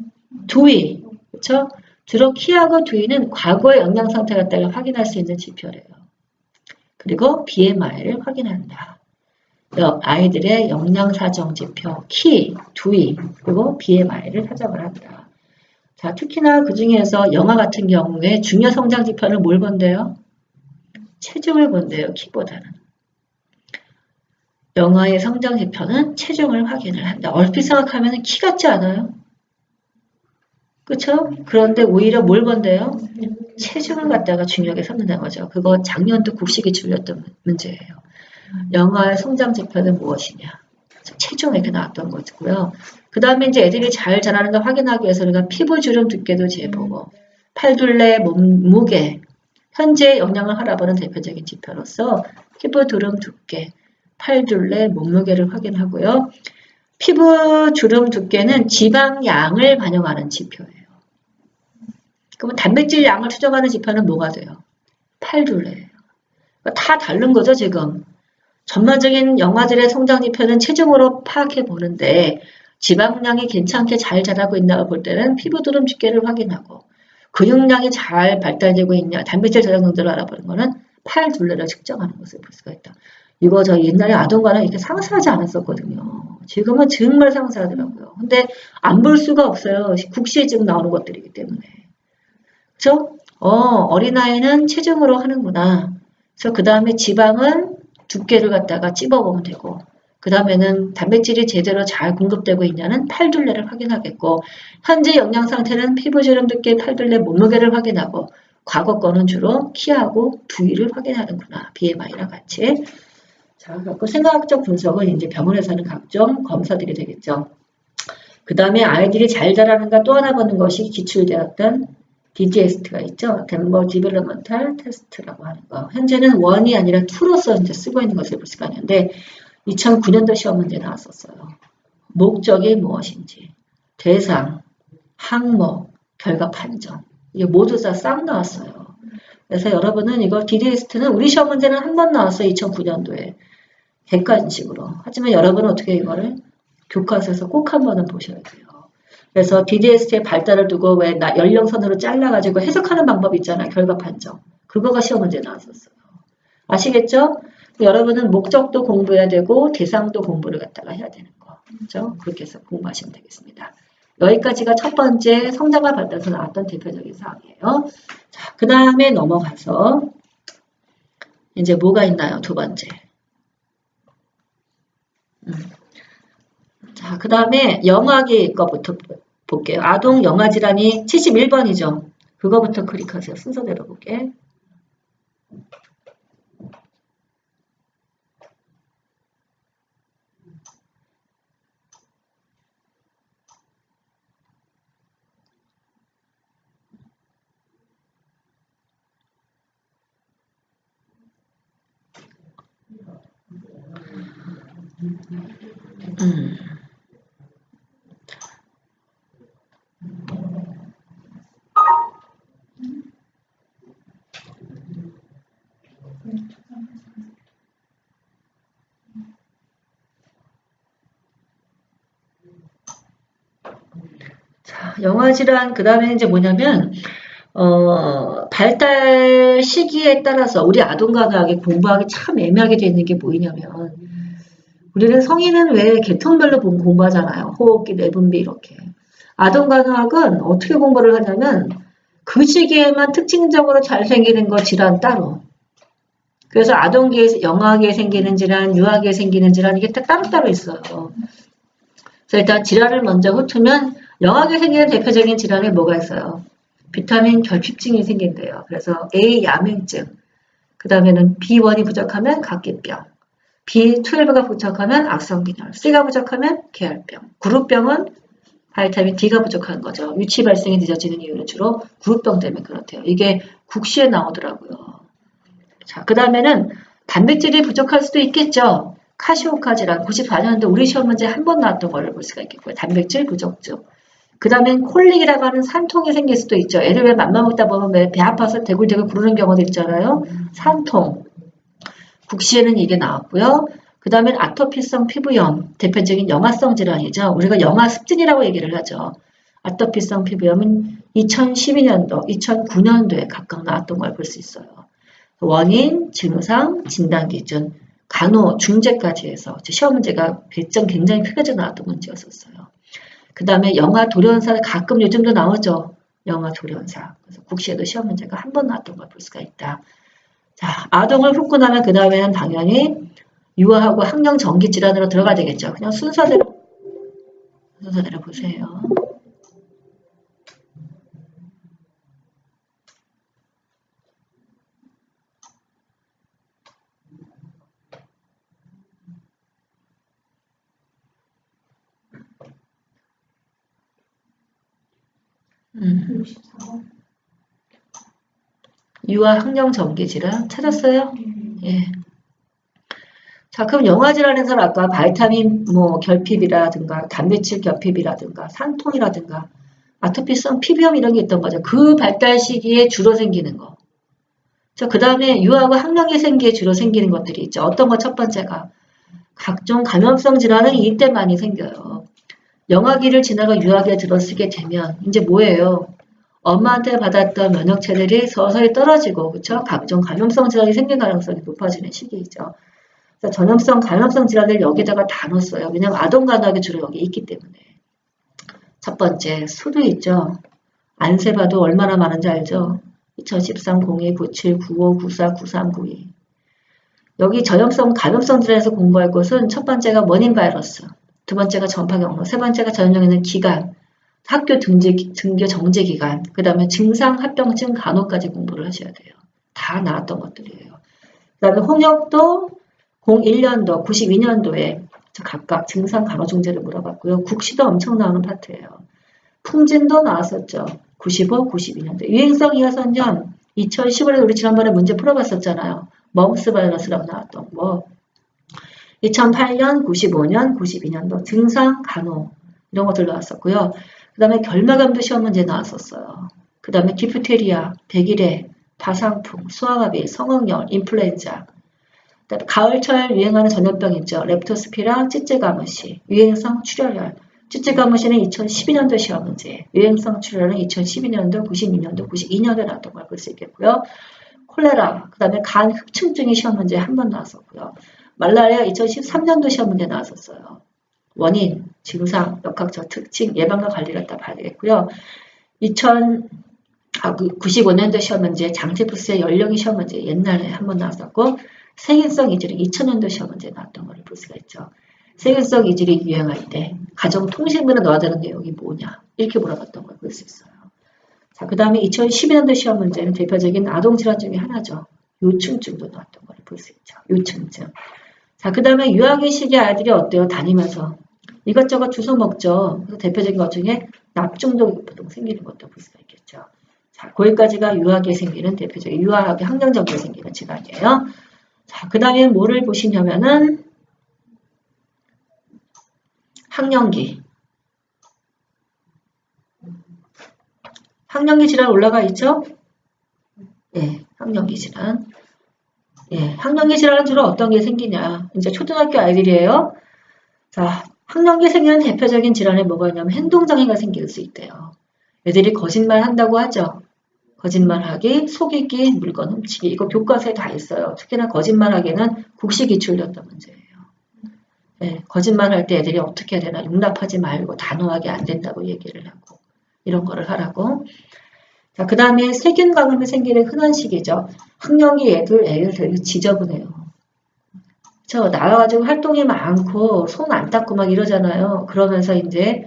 두위, 그렇죠? 주로 키하고 두위는 과거의 영양 상태 갖다가 확인할 수 있는 지표래요. 그리고 BMI를 확인한다. 아이들의 영양 사정 지표, 키, 두위, 그리고 BMI를 사정을 한다. 자, 특히나 그 중에서 영아 같은 경우에 중요 성장 지표는 뭘 본대요? 체중을 본대요, 키보다는. 영아의 성장 지표는 체중을 확인을 한다. 얼핏 생각하면 키 같지 않아요? 그쵸? 그런데 오히려 뭘 본대요? 체중을 갖다가 중요하게 삼는다는 거죠. 그거 작년도 국식이 줄였던 문제예요. 영아의 성장 지표는 무엇이냐? 체중 이렇게 나왔던 거고요. 그 다음에 이제 애들이 잘 자라는 걸 확인하기 위해서 우리가 피부 주름 두께도 재보고 팔둘레 몸무게 현재 영양을 알아보는 대표적인 지표로서 피부 주름 두께 팔둘레 몸무게를 확인하고요. 피부 주름 두께는 지방량을 반영하는 지표예요. 그러면 단백질 양을 추정하는 지표는 뭐가 돼요? 팔둘레예요. 다 다른 거죠, 지금. 전반적인 영아들의 성장 지표는 체중으로 파악해 보는데 지방량이 괜찮게 잘 자라고 있나 볼 때는 피부 주름 두께를 확인하고 근육량이 잘 발달되고 있냐, 단백질 저장 정도를 알아보는 거는 팔둘레를 측정하는 것을 볼 수가 있다. 이거 저 옛날에 아동과는 이렇게 상세하지 않았었거든요. 지금은 정말 상세하더라고요. 근데 안 볼 수가 없어요. 국시에 지금 나오는 것들이기 때문에. 그렇죠? 어린아이는 체중으로 하는구나. 그래서 그 다음에 지방은 두께를 갖다가 찝어보면 되고 그 다음에는 단백질이 제대로 잘 공급되고 있냐는 팔둘레를 확인하겠고 현재 영양 상태는 피부 주름 두께 팔둘레 몸무게를 확인하고 과거 거는 주로 키하고 두위를 확인하는구나. BMI랑 같이. 자, 그 생각학적 분석은 이제 병원에서 하는 각종 검사들이 되겠죠. 그 다음에 아이들이 잘 자라는가 또 하나 보는 것이 기출되었던 DDST가 있죠. Denver Developmental Test라고 하는 거. 현재는 1이 아니라 2로서 이제 쓰고 있는 것을 볼 수가 있는데 2009년도 시험 문제 나왔었어요. 목적이 무엇인지. 대상, 항목, 결과 판정. 이게 모두 다 싹 나왔어요. 그래서 여러분은 이거 DDST는 우리 시험 문제는 한 번 나왔어요. 2009년도에. 객관식으로. 하지만 여러분은 어떻게 이거를 교과서에서 꼭 한 번은 보셔야 돼요. 그래서 DDST의 발달을 두고 왜 연령선으로 잘라가지고 해석하는 방법 있잖아요. 결과 판정. 그거가 시험 문제 나왔었어요. 아시겠죠? 여러분은 목적도 공부해야 되고 대상도 공부를 갖다가 해야 되는 거. 그렇죠? 그렇게 해서 공부하시면 되겠습니다. 여기까지가 첫 번째 성장과 발달에서 나왔던 대표적인 사항이에요. 자, 그 다음에 넘어가서 이제 뭐가 있나요? 두 번째. 자, 그 다음에 영아기 거부터 볼게요. 아동 영아 질환이 71번이죠. 그거부터 클릭하세요. 순서대로 볼게. 자, 영아 질환 그 다음에 이제 뭐냐면 발달 시기에 따라서 우리 아동과학이 공부하기 참 애매하게 되는 게 뭐냐면 우리는 성인은 왜 계통별로 공부하잖아요. 호흡기, 내분비 이렇게. 아동과학은 어떻게 공부를 하냐면 그 시기에만 특징적으로 잘 생기는 거 질환 따로. 그래서 아동기에, 영아기에 생기는 질환, 유아기에 생기는 질환 이게 따로따로 있어요. 그래서 일단 질환을 먼저 훑으면 영아기에 생기는 대표적인 질환이 뭐가 있어요? 비타민 결핍증이 생긴대요. 그래서 A 야맹증, 그 다음에는 B1이 부족하면 각기병, B12가 부족하면 악성균열, C가 부족하면 계열병, 그룹병은 바이타민 D가 부족한 거죠. 유치 발생이 늦어지는 이유는 주로 그룹병 때문에 그렇대요. 이게 국시에 나오더라고요. 자, 그 다음에는 단백질이 부족할 수도 있겠죠. 카시오카 질환, 94년도 우리 시험 문제 한 번 나왔던 걸로 볼 수가 있겠고요. 단백질 부족증. 그 다음엔 콜릭이라고 하는 산통이 생길 수도 있죠. 애들 왜 맘만 먹다 보면 왜 배 아파서 대굴대굴 구르는 경우도 있잖아요. 산통. 국시에는 이게 나왔고요. 그 다음엔 아토피성 피부염, 대표적인 영아성 질환이죠. 우리가 영아습진이라고 얘기를 하죠. 아토피성 피부염은 2012년도, 2009년도에 각각 나왔던 걸 볼 수 있어요. 원인, 증상, 진단기준, 간호, 중재까지 해서 시험 문제가 배점 굉장히 크게 나왔던 문제였었어요. 그 다음에 영아 돌연사 가끔 요즘도 나오죠. 영아 돌연사. 그래서 국시에도 시험 문제가 한 번 나왔던 걸 볼 수가 있다. 자, 아동을 훑고 나면 그 다음에는 당연히 유아하고 학령 전기 질환으로 들어가야 되겠죠. 그냥 순서대로 보세요. 유아 학령 전기 질환 찾았어요? 예. 자, 그럼 영아 질환에서는 아까 바이타민 결핍이라든가 단백질 결핍이라든가 산통이라든가 아토피성 피부염 이런 게 있던 거죠. 그 발달 시기에 주로 생기는 거. 자, 그 다음에 유아하고 학령기 생기에 주로 생기는 것들이 있죠. 어떤 거 첫 번째가 각종 감염성 질환은 이때 많이 생겨요. 영아기를 지나가 유아기에 들어서게 되면 이제 뭐예요? 엄마한테 받았던 면역체들이 서서히 떨어지고 그렇죠? 각종 감염성 질환이 생길 가능성이 높아지는 시기이죠. 그래서 전염성 감염성 질환을 여기다가 다 넣었어요. 왜냐하면 아동간호학이 주로 여기 있기 때문에. 첫 번째 수도 있죠. 안 세봐도 얼마나 많은지 알죠? 2013, 02, 97, 95, 94, 93, 92. 여기 전염성 감염성 질환에서 공부할 것은 첫 번째가 원인 바이러스, 두 번째가 전파 경로, 세 번째가 전염되는 기간, 학교 등교 정지 기간, 그 다음에 증상, 합병증, 간호까지 공부를 하셔야 돼요. 다 나왔던 것들이에요. 그 다음에 홍역도 01년도, 92년도에 각각 증상 간호 중재를 물어봤고요. 국시도 엄청 나오는 파트예요. 풍진도 나왔었죠. 95, 92년도. 유행성 이하선염 2015년에 우리 지난번에 문제 풀어봤었잖아요. 멈스 바이러스라고 나왔던 거. 2008년, 95년, 92년도 증상 간호 이런 것들 나왔었고요. 그 다음에 결막암도 시험 문제 나왔었어요. 그 다음에 디프테리아, 백일해, 다상풍, 수화마비, 성응열, 인플루엔자. 그다음에 가을철 유행하는 전염병 있죠. 렙토스피라, 찌찌가무시, 유행성 출혈열. 찌찌가무시는 2012년도 시험 문제, 유행성 출혈은 2012년도, 92년도, 92년도에 나왔던 걸 볼 수 있겠고요. 콜레라, 그 다음에 간 흡충증이 시험 문제 한 번 나왔었고요. 말라리아 2013년도 시험 문제 나왔었어요. 원인, 증상, 역학적 특징, 예방과 관리를 다 봐야 되겠고요. 95년도 시험 문제, 장티푸스의 연령이 시험 문제 옛날에 한 번 나왔었고, 세균성 이질이 2000년도 시험 문제 나왔던 걸 볼 수가 있죠. 세균성 이질이 유행할 때 가정통신부에 넣어야 되는 내용이 뭐냐 이렇게 물어봤던 걸 볼 수 있어요. 자, 그 다음에 2012년도 시험 문제는 대표적인 아동질환 중에 하나죠. 요충증도 나왔던 걸 볼 수 있죠. 요충증. 자, 그 다음에 유아기 시기 아이들이 어때요? 다니면서 이것저것 주워 먹죠. 그래서 대표적인 것 중에 납중독이 보통 생기는 것도 볼 수가 있겠죠. 자, 거기까지가 유아기에 생기는 대표적인 유아하게 항정적으로 생기는 질환이에요. 자, 그 다음에 뭐를 보시냐면은 항년기. 항년기 질환 올라가 있죠? 예, 항년기 질환. 예, 항년기 질환은 주로 어떤 게 생기냐. 이제 초등학교 아이들이에요. 자, 항년기 생기는 대표적인 질환이 뭐가 있냐면 행동장애가 생길 수 있대요. 애들이 거짓말 한다고 하죠. 거짓말하기, 속이기, 물건 훔치기. 이거 교과서에 다 있어요. 특히나 거짓말하기는 국시 기출이었던 문제예요. 네, 거짓말할 때 애들이 어떻게 해야 되나 용납하지 말고 단호하게 안 된다고 얘기를 하고 이런 거를 하라고. 자, 그 다음에 세균 감염이 생기는 흔한 시기죠. 학령기 애들 되게 지저분해요. 저 나와가지고 활동이 많고 손 안 닦고 막 이러잖아요. 그러면서 이제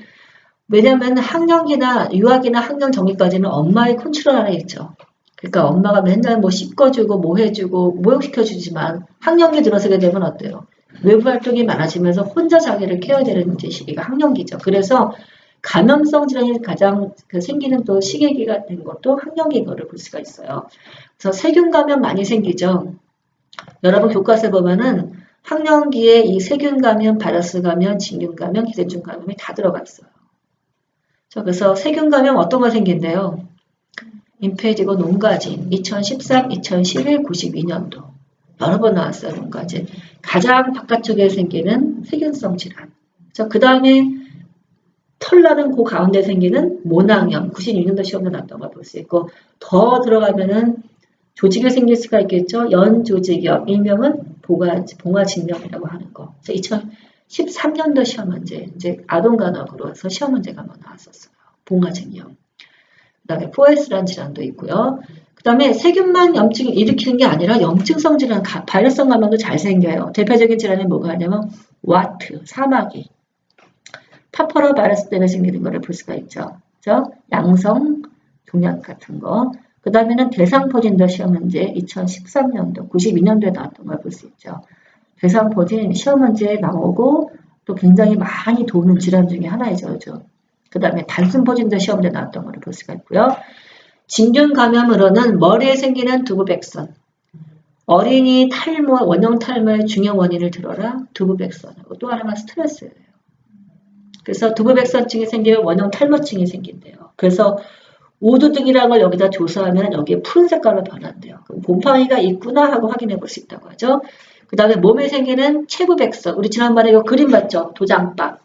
왜냐면 학령기나 유아기나 학령 전기까지는 엄마의 컨트롤 안에 있죠. 그러니까 엄마가 맨날 뭐 씻어주고 뭐 해주고 모욕시켜주지만 학령기 들어서게 되면 어때요? 외부 활동이 많아지면서 혼자 자기를 케어되는 이제 시기가 학령기죠. 그래서 감염성 질환이 가장 생기는 또 시기가 된 것도 학령기인 거를 볼 수가 있어요. 그래서 세균 감염 많이 생기죠. 여러분 교과서에 보면은 학령기에 이 세균 감염, 바이러스 감염, 진균 감염, 기생충 감염이 다 들어가 있어요. 그래서 세균 감염 어떤 거 생긴대요? 임페지고 농가진 2013, 2011, 92년도 여러 번 나왔어요. 농가진 가장 바깥쪽에 생기는 세균성 질환. 그 다음에 털나는 그 가운데 생기는 모낭염 96년도 시험에 나왔던 걸 볼 수 있고 더 들어가면은 조직이 생길 수가 있겠죠. 연조직염 일명은 봉화진염이라고 하는 거. 2013년도 시험 문제 이제 아동간호학으로서 시험 문제가 한번 나왔었어요. 봉화진염. 그 다음에 포에스라는 질환도 있고요. 그 다음에 세균만 염증을 일으키는 게 아니라 염증성 질환, 바이러스성 감염도 잘 생겨요. 대표적인 질환이 뭐가 하냐면 와트, 사마귀, 파퍼라 바이러스 때문에 생기는 거를 볼 수가 있죠. 그죠? 양성 종양 같은 거. 그 다음에는 대상포진도 시험 문제 2013년도, 92년도에 나왔던 걸 볼 수 있죠. 대상포진 시험 문제에 나오고 또 굉장히 많이 도는 질환 중에 하나이죠. 그죠? 그 다음에 단순포진도 시험 문제 나왔던 걸 볼 수가 있고요. 진균 감염으로는 머리에 생기는 두부백선. 어린이 탈모, 원형 탈모의 중요한 원인을 들어라. 두부백선하고 또 하나가 스트레스예요. 그래서 두부백선증이 생기면 원형 탈모증이 생긴대요. 그래서 오두둑이라는 걸 여기다 조사하면 여기에 푸른 색깔로 변한대요. 그럼 곰팡이가 있구나 하고 확인해 볼 수 있다고 하죠. 그 다음에 몸에 생기는 체부백선. 우리 지난번에 이거 그림 봤죠? 도장박.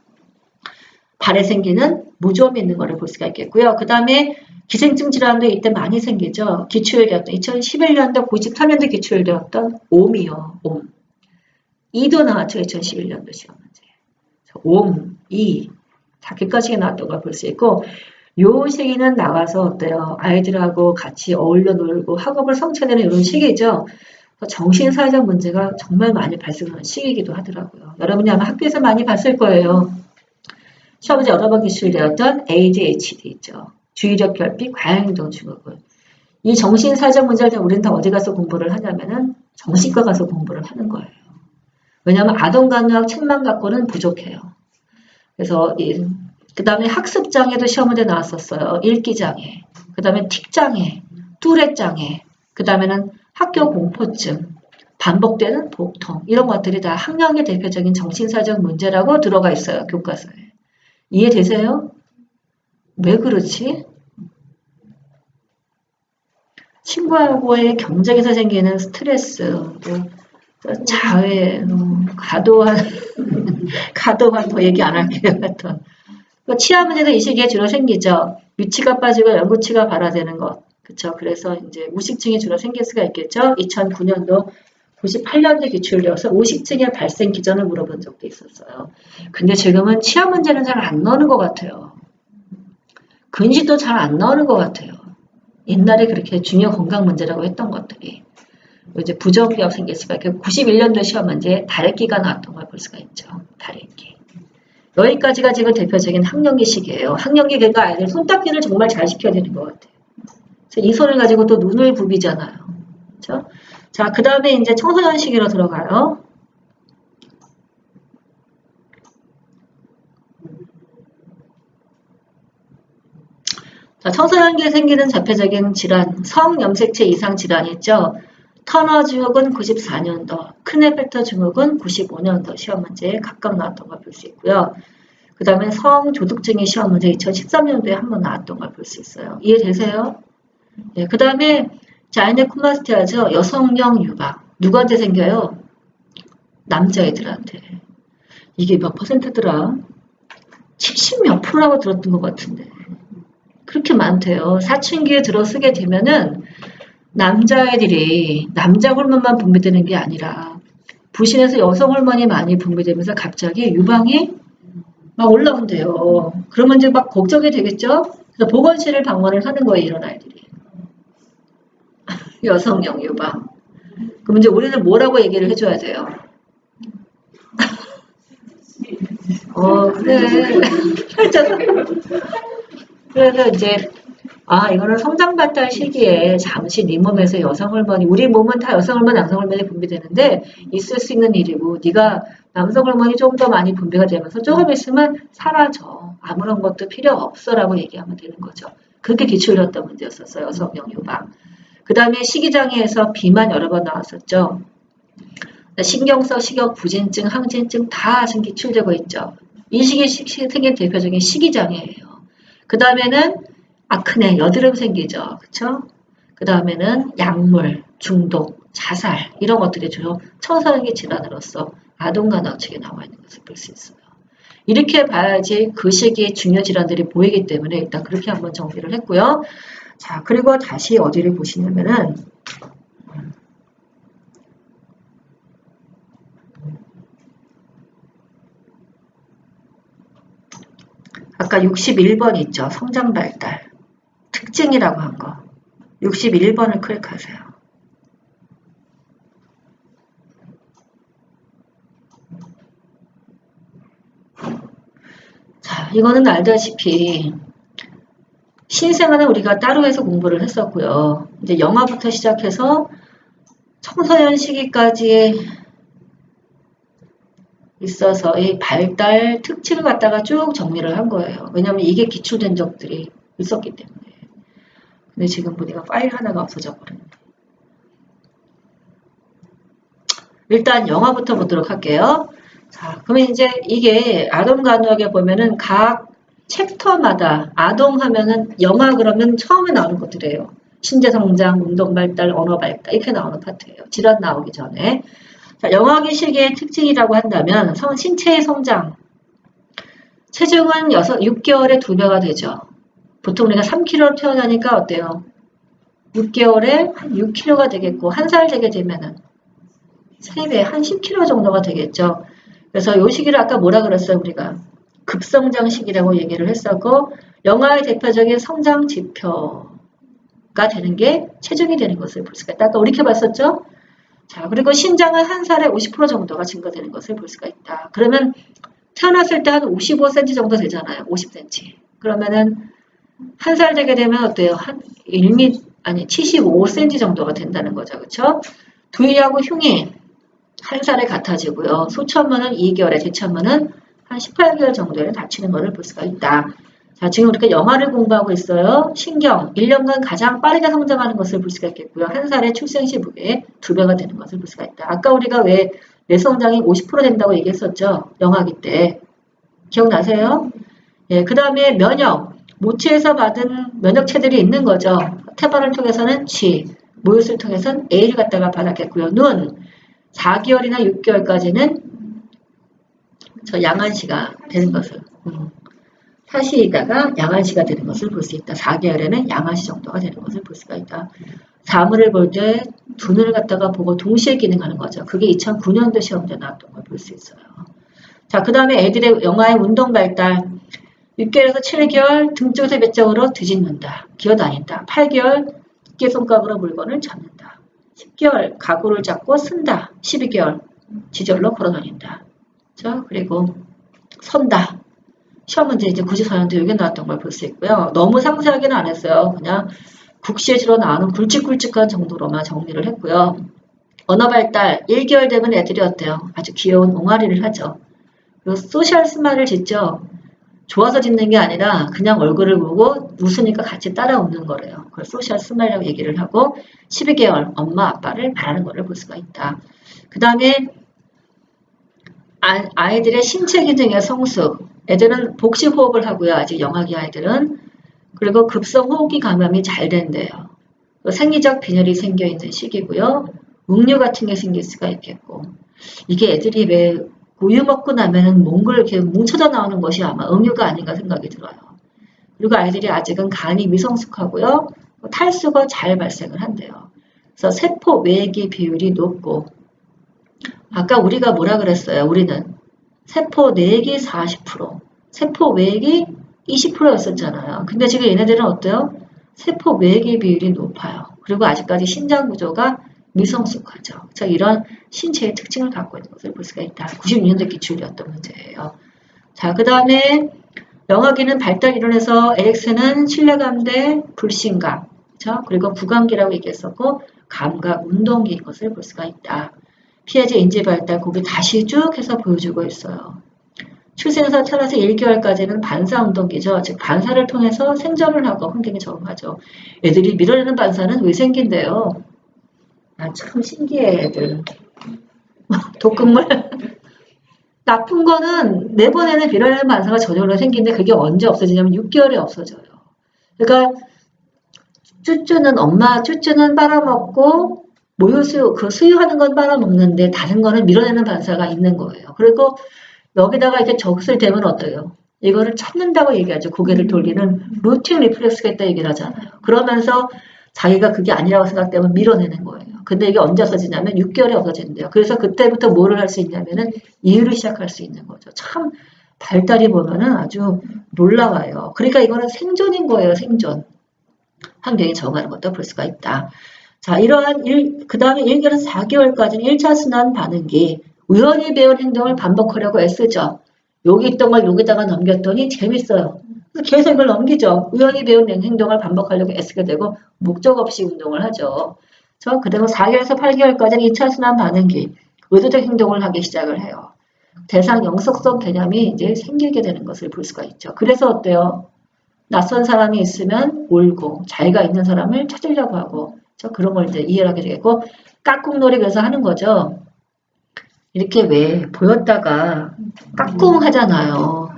발에 생기는 무좀이 있는 거를 볼 수가 있겠고요. 그 다음에 기생충 질환도 이때 많이 생기죠. 기초열이었던 2011년도, 93년도 기초열이었던 옴이요. 옴. 이도 나왔죠. 2011년도 시험 문제. 옴, 이. 다 객관식에 나왔던 걸 볼 수 있고 요 시기는 나가서 어때요? 아이들하고 같이 어울려 놀고 학업을 성취하는 이런 시기죠. 정신사회적 문제가 정말 많이 발생하는 시기이기도 하더라고요. 여러분이 아마 학교에서 많이 봤을 거예요. 시험 문제 여러 번 기출되었던 ADHD 있죠. 주의력 결핍, 과잉행동 증후군. 이 정신사회적 문제를 우리는 다 어디 가서 공부를 하냐면은 정신과 가서 공부를 하는 거예요. 왜냐하면 아동간호학 책만 갖고는 부족해요. 그래서 그 다음에 학습장애도 시험 문제 나왔었어요. 읽기장애, 그 다음에 틱장애, 뚜렛장애, 그 다음에는 학교 공포증, 반복되는 복통 이런 것들이 다 학령의 대표적인 정신사적 문제라고 들어가 있어요. 교과서에. 이해되세요? 왜 그렇지? 친구하고의 경쟁에서 생기는 스트레스, 또 자회, 과도한 더 얘기 안 할게요. 하여튼. 치아 문제가 이 시기에 주로 생기죠. 위치가 빠지고 연구치가 발화되는 것. 그쵸. 그래서 이제 우식증이 주로 생길 수가 있겠죠. 2009년도 98년도에 기출되어서 우식증의 발생 기전을 물어본 적도 있었어요. 근데 지금은 치아 문제는 잘 안 나오는 것 같아요. 근시도 잘 안 나오는 것 같아요. 옛날에 그렇게 중요 건강 문제라고 했던 것들이 이제 부정기업 생길 수가 있고 91년도 시험 문제에 다래끼가 나왔던 걸 볼 수가 있죠. 다래끼. 여기까지가 지금 대표적인 학령기 시기예요. 학령기 그러니까 아이들 손닦기를 정말 잘 시켜야 되는 것 같아요. 그래서 이 손을 가지고 또 눈을 부비잖아요. 그렇죠? 자, 그 다음에 이제 청소년 시기로 들어가요. 자, 청소년기에 생기는 자폐적인 질환, 성염색체 이상 질환이 있죠. 터너 증후군 94년도, 크네펠터 증후군 95년도 시험 문제에 각각 나왔던 걸 볼 수 있고요. 그 다음에 성조득증의 시험 문제 2013년도에 한번 나왔던 걸 볼 수 있어요. 이해되세요? 네, 그 다음에 자이네코마스티아죠. 여성형 유방. 누구한테 생겨요? 남자애들한테. 이게 몇 퍼센트더라? 70 몇 프로라고 들었던 것 같은데. 그렇게 많대요. 사춘기에 들어서게 되면은 남자애들이 남자 호르몬만 분비되는 게 아니라 부신에서 여성 호르몬이 많이 분비되면서 갑자기 유방이 막 올라온대요. 그러면 이제 막 걱정이 되겠죠? 그래서 보건실을 방문을 하는 거예요, 이런 아이들이. 여성형 유방. 그럼 이제 우리는 뭐라고 얘기를 해줘야 돼요? 그래. 그래서 이제 이거는 성장 발달 시기에 잠시 네 몸에서 여성 호르몬이 우리 몸은 다 여성 호르몬, 남성 호르몬이 분비되는데 있을 수 있는 일이고 네가 남성 호르몬이 좀 더 많이 분비가 되면서 조금 있으면 사라져. 아무런 것도 필요 없어라고 얘기하면 되는 거죠. 그렇게 기출이었던 문제였었어요. 여성형 유방. 그 다음에 식이장애에서 비만 여러 번 나왔었죠. 신경성 식욕 부진증, 항진증 다 지금 기출되고 있죠. 이 시기에 생긴 대표적인 식이장애예요. 그 다음에는 아크네, 여드름 생기죠. 그쵸? 그 다음에는 약물, 중독, 자살 이런 것들이 주로 청소년기 질환으로서 아동간호학책에 나와 있는 것을 볼 수 있어요. 이렇게 봐야지 그 시기에 중요 질환들이 보이기 때문에 일단 그렇게 한번 정리를 했고요. 자, 그리고 다시 어디를 보시냐면은 아까 61번 있죠. 성장 발달. 특징이라고 한 거. 61번을 클릭하세요. 자, 이거는 알다시피 신생아는 우리가 따로 해서 공부를 했었고요. 이제 영아부터 시작해서 청소년 시기까지 있어서 이 발달 특징을 갖다가 쭉 정리를 한 거예요. 왜냐하면 이게 기출된 적들이 있었기 때문에. 근데 지금 보니까 파일 하나가 없어져 버렸네. 일단 영화부터 보도록 할게요. 자, 그러면 이제 이게 아동간호학에 보면은 각 챕터마다 아동 하면은 영아 그러면 처음에 나오는 것들이에요. 신체성장, 운동발달, 언어발달 이렇게 나오는 파트예요. 질환 나오기 전에. 자, 영아기 시기의 특징이라고 한다면 신체의 성장. 체중은 6개월에 2배가 되죠. 보통 우리가 3kg로 태어나니까 어때요? 6개월에 한 6kg가 되겠고 1살 되게 되면은 3배, 한 10kg 정도가 되겠죠. 그래서 이 시기를 아까 뭐라 그랬어요? 우리가 급성장 시기라고 얘기를 했었고 영아의 대표적인 성장 지표가 되는 게 체중이 되는 것을 볼 수가 있다. 아까 우리 이렇게 봤었죠? 자, 그리고 신장은 1살에 50% 정도가 증가되는 것을 볼 수가 있다. 그러면 태어났을 때 한 55cm 정도 되잖아요. 50cm. 그러면은 1살 되게 되면 어때요? 한 1m, 아니 75cm 정도가 된다는 거죠. 그렇죠? 두이하고 흉이 1살에 같아지고요. 소천문은 2개월에, 대천문은 한 18개월 정도에 다치는 것을 볼 수가 있다. 자, 지금 우리가 영아를 공부하고 있어요. 신경, 1년간 가장 빠르게 성장하는 것을 볼 수가 있겠고요. 1살에 출생 시 무게의 2배가 되는 것을 볼 수가 있다. 아까 우리가 왜 뇌성장이 50% 된다고 얘기했었죠? 영아기 때. 기억나세요? 예, 그 다음에 면역. 모체에서 받은 면역체들이 있는 거죠. 태반을 통해서는 G, 모유수를 통해서는 A를 갖다가 받았겠고요. 눈, 4개월이나 6개월까지는 저 양안시가 되는 것을 사시이다가 양안시가 되는 것을 볼 수 있다. 4개월에는 양안시 정도가 되는 것을 볼 수가 있다. 사물을 볼 때 두 눈을 갖다가 보고 동시에 기능하는 거죠. 그게 2009년도 시험때 나왔던 걸 볼 수 있어요. 자, 그 다음에 애들의 영아의 운동 발달 6개월에서 7개월 등 쪽에서 배쪽으로 뒤집는다. 기어다닌다. 8개월 어깨손가락으로 물건을 잡는다. 10개월 가구를 잡고 쓴다. 12개월 지절로 걸어다닌다. 자, 그리고 선다. 시험 문제 이제 94년도 여기 나왔던 걸 볼 수 있고요. 너무 상세하게는 안 했어요. 그냥 국시에지로 나오는 굵직굵직한 정도로만 정리를 했고요. 언어 발달 1개월 되면 애들이 어때요? 아주 귀여운 옹알이를 하죠. 그리고 소셜 스마일을 짓죠. 좋아서 짓는 게 아니라 그냥 얼굴을 보고 웃으니까 같이 따라 웃는 거래요. 그걸 소셜 스마일이라고 얘기를 하고 12개월 엄마 아빠를 바라는 거를 볼 수가 있다. 그 다음에 아이들의 신체 기능의 성숙. 애들은 복식 호흡을 하고요. 아직 영아기 아이들은. 그리고 급성 호흡기 감염이 잘 된대요. 생리적 빈혈이 생겨 있는 시기고요. 웅류 같은 게 생길 수가 있겠고. 이게 애들이 왜 우유 먹고 나면은 몽글 이렇게 뭉쳐져 나오는 것이 아마 음유가 아닌가 생각이 들어요. 그리고 아이들이 아직은 간이 미성숙하고요. 탈수가 잘 발생을 한대요. 그래서 세포 외기 비율이 높고 아까 우리가 뭐라 그랬어요? 우리는 세포 내기 40%, 세포 외기 20%였었잖아요. 근데 지금 얘네들은 어때요? 세포 외기 비율이 높아요. 그리고 아직까지 신장 구조가 미성숙하죠. 자, 이런 신체의 특징을 갖고 있는 것을 볼 수가 있다. 96년도 기출이었던 문제예요. 자, 그 다음에 영아기는 발달 이론에서 AX는 신뢰감 대 불신감, 그렇죠? 그리고 구강기라고 얘기했었고 감각, 운동기인 것을 볼 수가 있다. 피해제 인지 발달 곡이 다시 쭉 해서 보여주고 있어요. 출생에서 태어나서 1개월까지는 반사 운동기죠. 즉 반사를 통해서 생존을 하고 환경에 적응하죠. 애들이 밀어내는 반사는 왜 생긴대요? 아, 참 신기해 애들. 독극물. 나쁜 거는 내보내는 밀어내는 반사가 저절로 생기는데 그게 언제 없어지냐면 6개월에 없어져요. 그러니까 쭈쭈는 엄마 쭈쭈는 빨아먹고 모유수유 그 수유하는 건 빨아먹는데 다른 거는 밀어내는 반사가 있는 거예요. 그리고 여기다가 이렇게 젖을 대면 어때요? 이거를 찾는다고 얘기하죠. 고개를 돌리는 루틴 리플렉스가 있다 얘기를 하잖아요. 그러면서 자기가 그게 아니라고 생각되면 밀어내는 거예요. 근데 이게 언제 없어지냐면 6개월에 없어진대요. 그래서 그때부터 뭐를 할 수 있냐면은 이유를 시작할 수 있는 거죠. 참 발달이 보면은 아주 놀라워요. 그러니까 이거는 생존인 거예요. 생존. 환경에 적응하는 것도 볼 수가 있다. 자, 이러한 그 다음에 1개월에서 4개월까지는 1차 순환 반응기. 우연히 배운 행동을 반복하려고 애쓰죠. 여기 있던 걸 여기다가 넘겼더니 재밌어요. 그래서 계속 이걸 넘기죠. 우연히 배운 행동을 반복하려고 애쓰게 되고 목적 없이 운동을 하죠. 그리고 4개월에서 8개월까지는 2차 순환 반응기. 의도적 행동을 하기 시작을 해요. 대상 영속성 개념이 이제 생기게 되는 것을 볼 수가 있죠. 그래서 어때요? 낯선 사람이 있으면 울고 자기가 있는 사람을 찾으려고 하고 그런 걸 이제 이해를 하게 되겠고 깍꿍놀이 그래서 하는 거죠. 이렇게 왜 보였다가 깍꿍 하잖아요.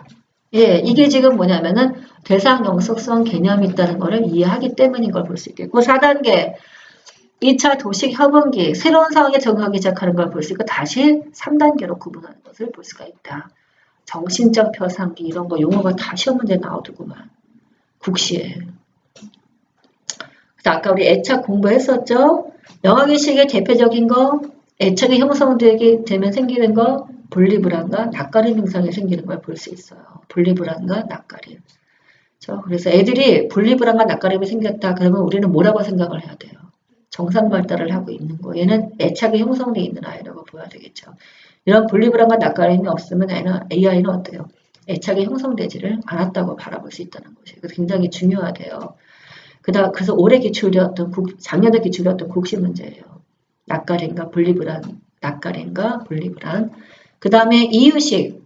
예, 이게 지금 뭐냐면은 대상 영속성 개념이 있다는 것을 이해하기 때문인 걸 볼 수 있겠고 4단계 2차 도식 협응기 새로운 상황에 적응하기 시작하는 걸 볼 수 있고 다시 3단계로 구분하는 것을 볼 수가 있다. 정신적 표상기 이런 거 용어가 다 시험 문제에 나오더구만. 국시에. 아까 우리 애착 공부했었죠? 영아기 시기의 대표적인 거 애착이 형성되면 생기는 거 분리불안과 낯가림 증상이 생기는 걸 볼 수 있어요. 분리불안과 낯가림. 그래서 애들이 분리불안과 낯가림이 생겼다 그러면 우리는 뭐라고 생각을 해야 돼요? 정상 발달을 하고 있는 거. 얘는 애착이 형성되어 있는 아이라고 보여야 되겠죠. 이런 분리불안과 낯가림이 없으면 AI는 어때요? 애착이 형성되지를 않았다고 바라볼 수 있다는 것이 굉장히 중요하대요. 그래서 올해 기출이었던 작년에 기출이었던 국시 문제예요. 낯가림과 분리불안, 낯가림과 분리불안. 그 다음에 이유식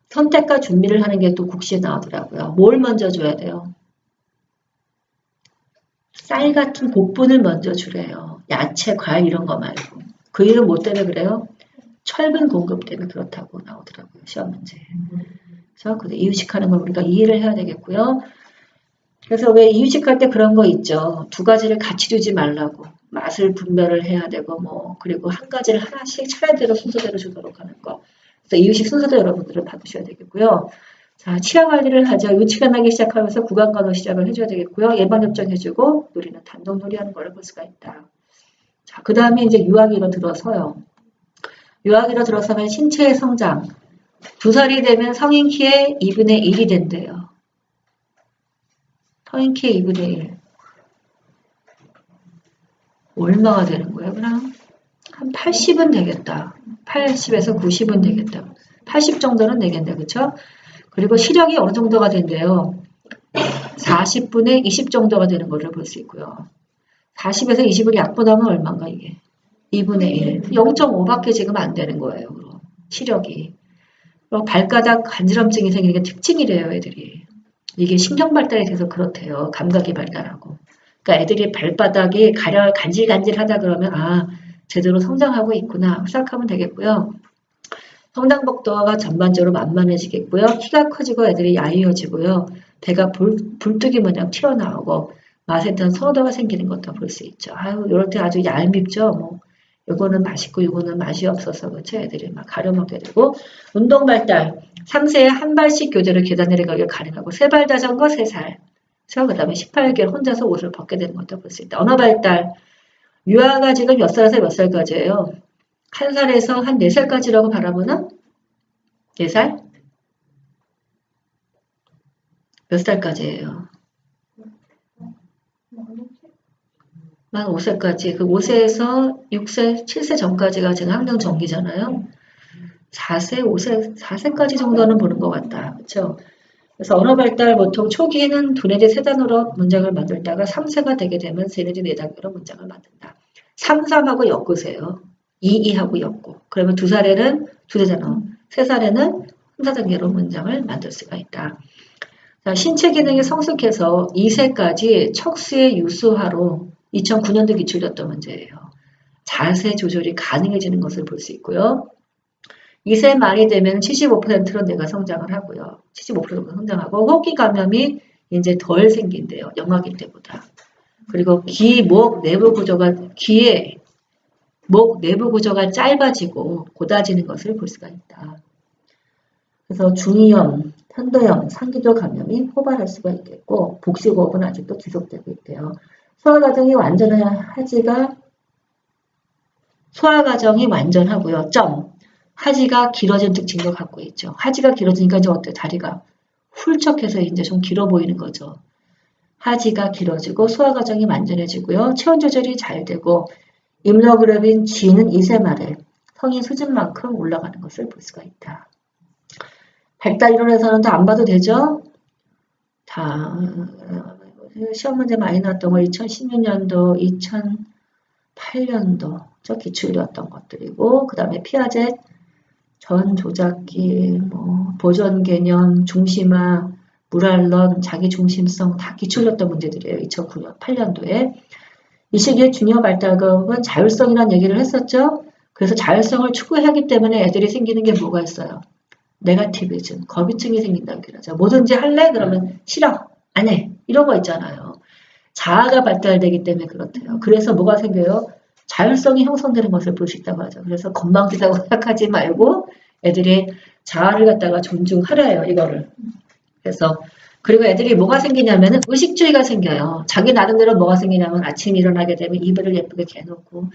선택과 준비를 하는 게 또 국시에 나오더라고요. 뭘 먼저 줘야 돼요? 쌀 같은 곡분을 먼저 주래요. 야채, 과일 이런 거 말고. 그 이유는 뭐 때문에 그래요? 철분 공급 때문에 그렇다고 나오더라고요. 시험 문제. 그래서 이유식하는 걸 우리가 이해를 해야 되겠고요. 그래서 왜 이유식할 때 그런 거 있죠. 두 가지를 같이 두지 말라고. 맛을 분별을 해야 되고 뭐 그리고 한 가지를 하나씩 차례대로 순서대로 주도록 하는 거. 그래서 이유식 순서도 여러분들은 받으셔야 되겠고요. 자, 치아 관리를 하죠. 유치가 나기 시작하면서 구강간호 시작을 해줘야 되겠고요. 예방접종 해주고 놀이는 단독 놀이하는 거를 볼 수가 있다. 자, 그 다음에 이제 유아기로 들어서요. 유아기로 들어서면 신체의 성장. 2살이 되면 성인 키의 2분의 1이 된대요. 성인 키의 2분의 1. 얼마가 되는 거예요, 그럼? 한 80은 되겠다. 80에서 90은 되겠다. 80 정도는 되겠네, 그쵸? 그리고 시력이 어느 정도가 된대요. 40분의 20 정도가 되는 거를 볼 수 있고요. 40에서 20을 약분하면 얼마인가, 이게? 2분의 1. 0.5밖에 지금 안 되는 거예요, 그럼. 시력이. 그리고 발가락 간지럼증이 생기는 게 특징이래요, 애들이. 이게 신경 발달이 돼서 그렇대요. 감각이 발달하고. 그러니까 애들이 발바닥이 간질간질하다 그러면 아 제대로 성장하고 있구나 생각하면 되겠고요. 성장복도가 전반적으로 만만해지겠고요. 키가 커지고 애들이 야위어지고요. 배가 불뚝이 모양 튀어나오고 맛에 대한 선호도가 생기는 것도 볼 수 있죠. 아유 이럴 때 아주 얄밉죠. 뭐 요거는 맛있고 요거는 맛이 없어서 그렇죠. 애들이 막 가려먹게 되고 운동 발달 3세에 한 발씩 교대로 계단 내려가기가 가능하고 3발 자전거 3살 그 다음에 18개월 혼자서 옷을 벗게 되는 것도 볼 수 있다. 언어 발달 유아가 지금 몇 살에서 몇 살까지예요? 1살에서 한 4살까지라고 바라보나? 4살? 몇 살까지예요? 만 5세까지. 그 5세에서 6세, 7세 전까지가 지금 학령 정기잖아요. 4세, 5세, 4세까지 정도는 보는 것 같다. 그렇죠? 그래서 언어 발달 보통 초기에는 두 내지 세 단어로 문장을 만들다가 3세가 되게 되면 세 내지 네 단어로 문장을 만든다. 3, 3하고 엮으세요. 2, 2하고 엮고. 그러면 2살에는 두세 단어, 3살에는 3단계로 문장을 만들 수가 있다. 자, 신체 기능이 성숙해서 2세까지 척수의 유수화로 2009년도 기출이었던 문제예요. 자세 조절이 가능해지는 것을 볼 수 있고요. 2세 말이 되면 75%로 내가 성장을 하고요. 75% 성장하고 호흡기 감염이 이제 덜 생긴대요. 영아기 때보다. 그리고 목 내부 구조가 귀의 목 내부 구조가 짧아지고 고다지는 것을 볼 수가 있다. 그래서 중이염, 편도염, 상기도 감염이 호발할 수가 있겠고 복식호흡은 아직도 지속되고 있대요. 소화 과정이 완전하고요. 하지가 길어진 특징도 갖고 있죠. 하지가 길어지니까 이제 어때요? 다리가 훌쩍해서 이제 좀 길어 보이는 거죠. 하지가 길어지고 소화 과정이 완전해지고요. 체온 조절이 잘 되고 임무글로빈 G는 2세 말에 성인 수준만큼 올라가는 것을 볼 수가 있다. 발달 이론에서는 다 안 봐도 되죠? 다 시험 문제 많이 나왔던 거 2016년도, 2008년도 저 기출이었던 것들이고 그 다음에 피아제 전 조작기, 보존 개념, 중심화, 물알론, 자기 중심성 다 기출이었던 문제들이에요. 2009년, 8년도에. 이 시기에 주니어 발달급은 자율성이라는 얘기를 했었죠. 그래서 자율성을 추구하기 때문에 애들이 생기는 게 뭐가 있어요? 네거티비즘, 거부증이 생긴다고 얘기를 하죠. 뭐든지 할래? 그러면 싫어, 안 해. 이런 거 있잖아요. 자아가 발달되기 때문에 그렇대요. 그래서 뭐가 생겨요? 자율성이 형성되는 것을 볼 수 있다고 하죠. 그래서 건방지다고 생각하지 말고 애들이 자아를 갖다가 존중하래요. 이거를. 그래서 그리고 애들이 뭐가 생기냐면은 의식주의가 생겨요. 자기 나름대로 뭐가 생기냐면 아침에 일어나게 되면 이불을 예쁘게 개놓고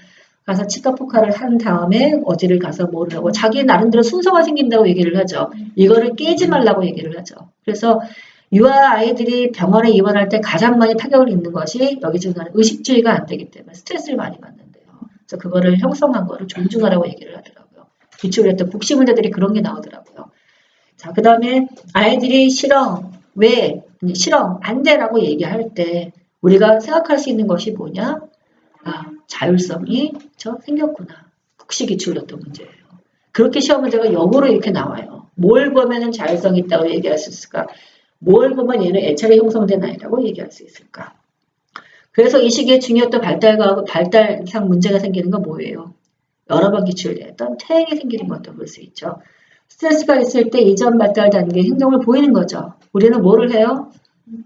가서 치과 포카를 한 다음에 어디를 가서 뭐를 하고 자기 나름대로 순서가 생긴다고 얘기를 하죠. 이거를 깨지 말라고 얘기를 하죠. 그래서 유아 아이들이 병원에 입원할 때 가장 많이 타격을 입는 것이 여기 지금 의식주의가 안 되기 때문에 스트레스를 많이 받는데요. 그래서 그거를 형성한 거를 존중하라고 얘기를 하더라고요. 기출을 했던 복시 문제들이 그런 게 나오더라고요. 자, 그 다음에 아이들이 싫어, 왜, 싫어, 안 돼라고 얘기할 때 우리가 생각할 수 있는 것이 뭐냐? 아, 자율성이 생겼구나. 복시 기출이었던 문제예요. 그렇게 시험 문제가 역으로 이렇게 나와요. 뭘 보면은 자율성이 있다고 얘기할 수 있을까? 뭘 보면 얘는 애착이 형성된 아이라고 얘기할 수 있을까? 그래서 이 시기에 중요했던 발달상 문제가 생기는 건 뭐예요? 여러 번 기출됐던 퇴행이 생기는 것도 볼 수 있죠. 스트레스가 있을 때 이전 발달 단계 행동을 보이는 거죠. 우리는 뭐를 해요?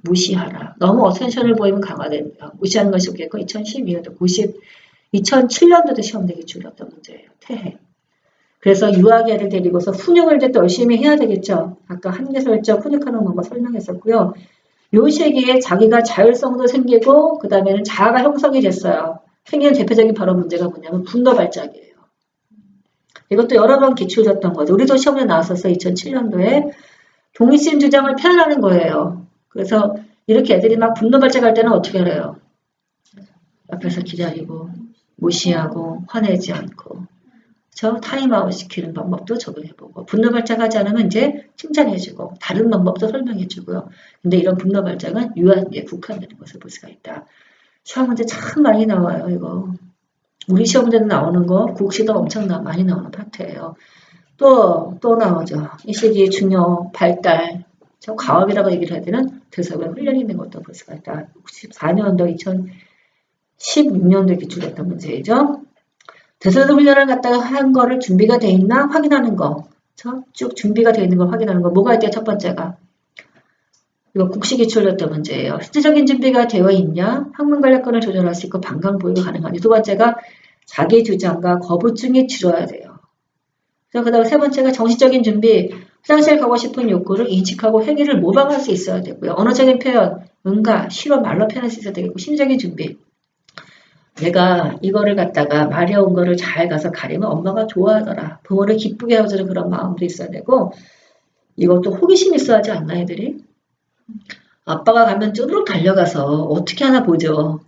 무시하라. 너무 어텐션을 보이면 강화됩니다. 무시하는 것이 없겠고 2012년도 2007년도도 시험 되기 줄였던 문제예요. 태해. 그래서 유아기를 데리고서 훈육을 이제 또 열심히 해야 되겠죠. 아까 한계 설정, 훈육하는 방법 설명했었고요. 요 시기에 자기가 자율성도 생기고 그 다음에는 자아가 형성이 됐어요. 생기는 대표적인 바로 문제가 뭐냐면 분노 발작이에요. 이것도 여러 번 기출됐던 거죠. 우리도 시험에 나왔었어요. 2007년도에. 동의심 주장을 표현하는 거예요. 그래서 이렇게 애들이 막 분노 발작할 때는 어떻게 해요? 옆에서 기다리고 무시하고 화내지 않고 저 타임아웃 시키는 방법도 적용해보고 분노 발작하지 않으면 이제 칭찬해주고 다른 방법도 설명해주고요. 근데 이런 분노 발작은 유아기에 국한되는 것을 볼 수가 있다. 시험 문제 참 많이 나와요. 이거 우리 시험 문제는 나오는 거 국시도 엄청 많이 나오는 파트예요. 또 나오죠. 이 시기 중요 발달 저 과업이라고 얘기를 해야 되는 대사관 훈련이 있는 것도 볼 수가 있다. 94년도 2016년도에 기출됐던 문제이죠. 대사관 훈련을 갖다가 한 거를 준비가 돼 있나 확인하는 거. 쭉 준비가 돼 있는 걸 확인하는 거. 뭐가 있대요? 첫 번째가. 이거 국시 기출됐던 문제예요. 실질적인 준비가 되어 있냐? 학문 관리권을 조절할 수 있고 방광 보유가 가능하냐? 두 번째가 자기 주장과 거부증이 치러야 돼요. 그 다음에 세 번째가 정신적인 준비, 화장실 가고 싶은 욕구를 인식하고 행위를 모방할 수 있어야 되고요. 언어적인 표현, 응가, 실어 말로 표현할 수 있어야 되겠고 심리적인 준비. 내가 이거를 갖다가 마려운 거를 잘 가서 가리면 엄마가 좋아하더라. 부모를 기쁘게 해주는 그런 마음도 있어야 되고 이것도 호기심 있어야 하지 않나 애들이? 아빠가 가면 쭈르륵 달려가서 어떻게 하나 보죠.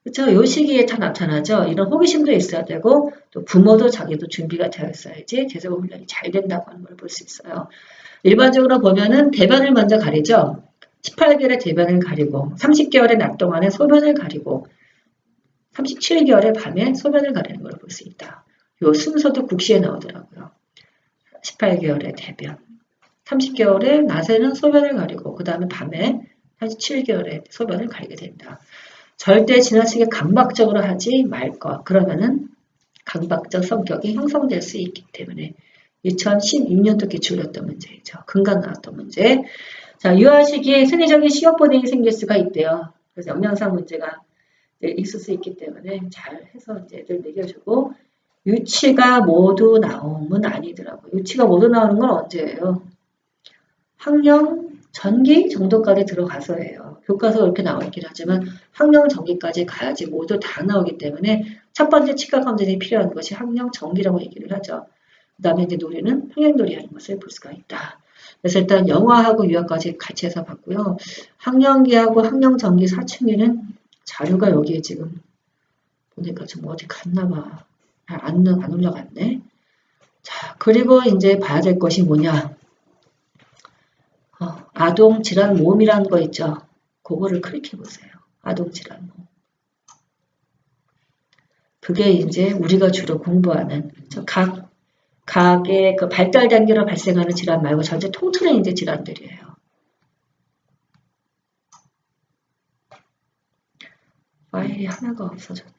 그렇죠? 요 시기에 다 나타나죠. 이런 호기심도 있어야 되고 또 부모도 자기도 준비가 되어 있어야지 대사관 훈련이 잘 된다고 하는 걸 볼 수 있어요. 일반적으로 보면은 대변을 먼저 가리죠. 18개월에 대변을 가리고 30개월의 낮 동안에 소변을 가리고 37개월의 밤에 소변을 가리는 걸 볼 수 있다. 요 순서도 국시에 나오더라고요. 18개월의 대변, 30개월의 낮에는 소변을 가리고 그 다음에 밤에 37개월의 소변을 가리게 된다. 절대 지나치게 강박적으로 하지 말 것. 그러면은 강박적 성격이 형성될 수 있기 때문에 2016년도 기출이었던 문제이죠. 금강 나왔던 문제. 자, 유아 시기에 생리적인 시력 보딩이 생길 수가 있대요. 그래서 영양상 문제가 있을 수 있기 때문에 잘 해서 이제 애들 먹여주고 유치가 모두 나오면 아니더라고요. 유치가 모두 나오는 건 언제예요? 학령 전기 정도까지 들어가서예요. 교과서 이렇게 나와 있긴 하지만 학령 전기까지 가야지 모두 다 나오기 때문에 첫 번째 치과 검진이 필요한 것이 학령 전기라고 얘기를 하죠. 그 다음에 이제 놀이는 평행놀이 하는 것을 볼 수가 있다. 그래서 일단 영화하고 유아까지 같이 해서 봤고요. 학령기하고 학령 전기 사춘기는 자료가 여기에 지금 보니까 좀 어디 갔나 봐. 안 올라갔네. 자, 그리고 이제 봐야 될 것이 뭐냐. 아동 질환 모음이라는 거 있죠. 그거를 클릭해 보세요. 아동 질환 모음. 그게 이제 우리가 주로 공부하는 각의 그 발달 단계로 발생하는 질환 말고 전체 통틀은 이제 질환들이에요. 파일이 하나가 없어졌네.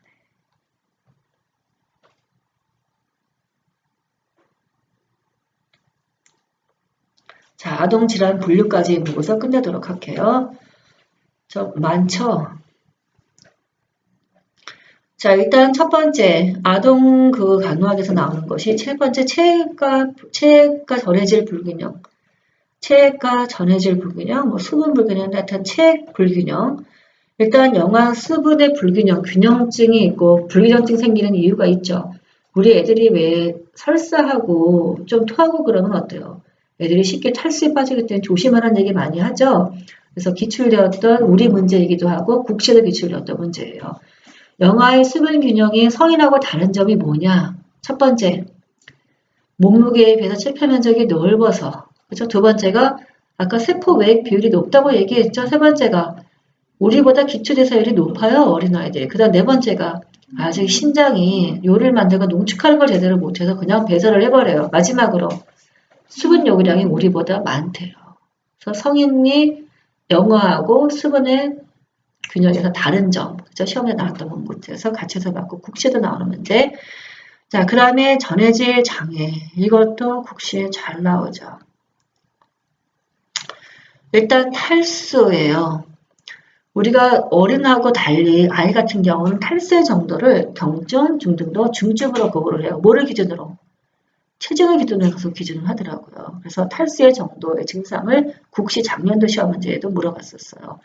자, 아동 질환 분류까지 보고서 끝내도록 할게요. 많죠? 자, 일단 첫 번째, 아동 그 간호학에서 나오는 것이 첫 번째 체액과 전해질 불균형. 체액과 전해질 불균형, 뭐 수분 불균형, 나타난 체액 불균형. 일단 영양 수분의 불균형, 균형증이 있고 불균형증 생기는 이유가 있죠. 우리 애들이 왜 설사하고 좀 토하고 그러면 어때요? 애들이 쉽게 탈수에 빠지기 때문에 조심하라는 얘기 많이 하죠. 그래서 기출되었던 우리 문제이기도 하고 국시도 기출되었던 문제예요. 영아의 수분 균형이 성인하고 다른 점이 뭐냐? 첫 번째, 몸무게에 비해서 체표 면적이 넓어서. 그렇죠? 두 번째가 아까 세포 외액 비율이 높다고 얘기했죠. 세 번째가 우리보다 기초대사율이 높아요. 어린아이들이. 그 다음 네 번째가 아직 신장이 요를 만들고 농축하는 걸 제대로 못해서 그냥 배설을 해버려요. 마지막으로 수분 요구량이 우리보다 많대요. 그래서 성인이 영아하고 수분의 균형에서 다른 점, 그죠? 시험에 나왔던 문제에서 같이 해서 맞고 국시도 나오는 문제. 자, 그 다음에 전해질 장애. 이것도 국시에 잘 나오죠. 일단 탈수예요. 우리가 어른하고 달리 아이 같은 경우는 탈수의 정도를 경증, 중등도, 중증으로 구분을 해요. 뭐를 기준으로? 체중을 기준으로 해서 기준을 하더라고요. 그래서 탈수의 정도의 증상을 국시 작년도 시험 문제에도 물어봤었어요.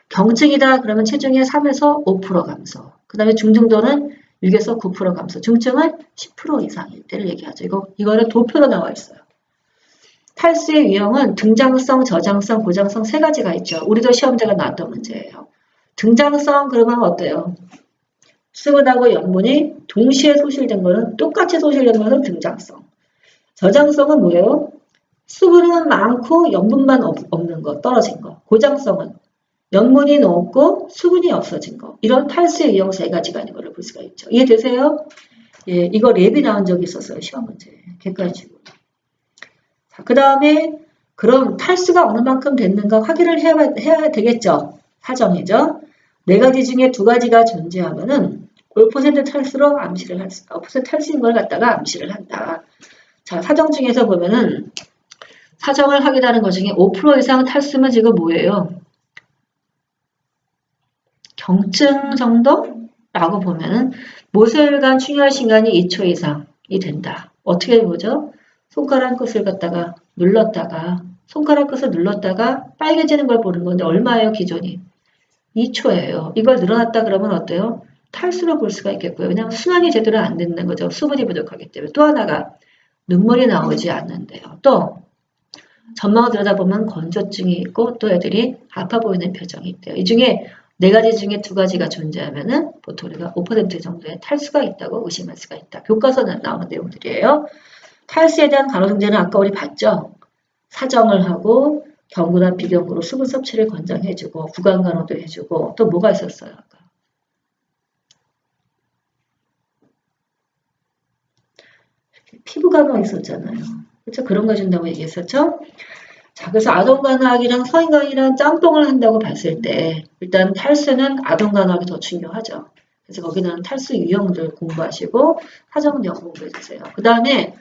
경증이다 그러면 체중의 3에서 5% 감소. 그 다음에 중증도는 6에서 9% 감소. 중증은 10% 이상일 때를 얘기하죠. 이거는 도표로 나와 있어요. 탈수의 유형은 등장성, 저장성, 고장성 세 가지가 있죠. 우리도 시험제가 나왔던 문제예요. 등장성 그러면 어때요? 수분하고 염분이 동시에 소실된 거는 똑같이 소실된 거는 등장성. 저장성은 뭐예요? 수분은 많고 염분만 없는 거, 떨어진 거. 고장성은 염분이 높고 수분이 없어진 거. 이런 탈수의 유형 세 가지가 있는 걸 볼 수가 있죠. 이해되세요? 예, 이거 랩이 나온 적이 있었어요. 시험 문제. 객관식으로. 자, 그 다음에 그럼 탈수가 어느 만큼 됐는가 확인을 해야 되겠죠. 사정이죠. 네 가지 중에 두 가지가 존재하면은 5% 탈수로 암시를 할 수, 5% 탈수인 걸 갖다가 암시를 한다. 자, 사정 중에서 보면은 사정을 확인하는 것 중에 5% 이상 탈수면 지금 뭐예요? 경증 정도라고 보면은 모세혈관 충혈 시간이 2초 이상이 된다. 어떻게 보죠? 손가락 끝을 갖다가 눌렀다가 손가락 끝을 눌렀다가 빨개지는 걸 보는 건데 얼마예요 기존이? 2초예요. 이걸 늘어났다 그러면 어때요? 탈수로 볼 수가 있겠고요. 왜냐하면 순환이 제대로 안 된다는 거죠. 수분이 부족하기 때문에. 또 하나가 눈물이 나오지 않는데요. 또 전망을 들여다보면 건조증이 있고 또 애들이 아파 보이는 표정이 있대요. 이 중에 네 가지 중에 두 가지가 존재하면은 보통 우리가 5% 정도의 탈수가 있다고 의심할 수가 있다. 교과서에 나오는 내용들이에요. 탈수에 대한 간호증제는 아까 우리 봤죠? 사정을 하고 경구나 비경구로 수분 섭취를 권장해주고 구강 간호도 해주고 또 뭐가 있었어요? 아까. 피부 간호 있었잖아요. 그렇죠? 그런 거 준다고 얘기했었죠? 자, 그래서 아동간호학이랑 성인간호학이랑 짬뽕을 한다고 봤을 때 일단 탈수는 아동간호학이 더 중요하죠. 그래서 거기는 탈수 유형들 공부하시고 사정력 공부해주세요. 그 다음에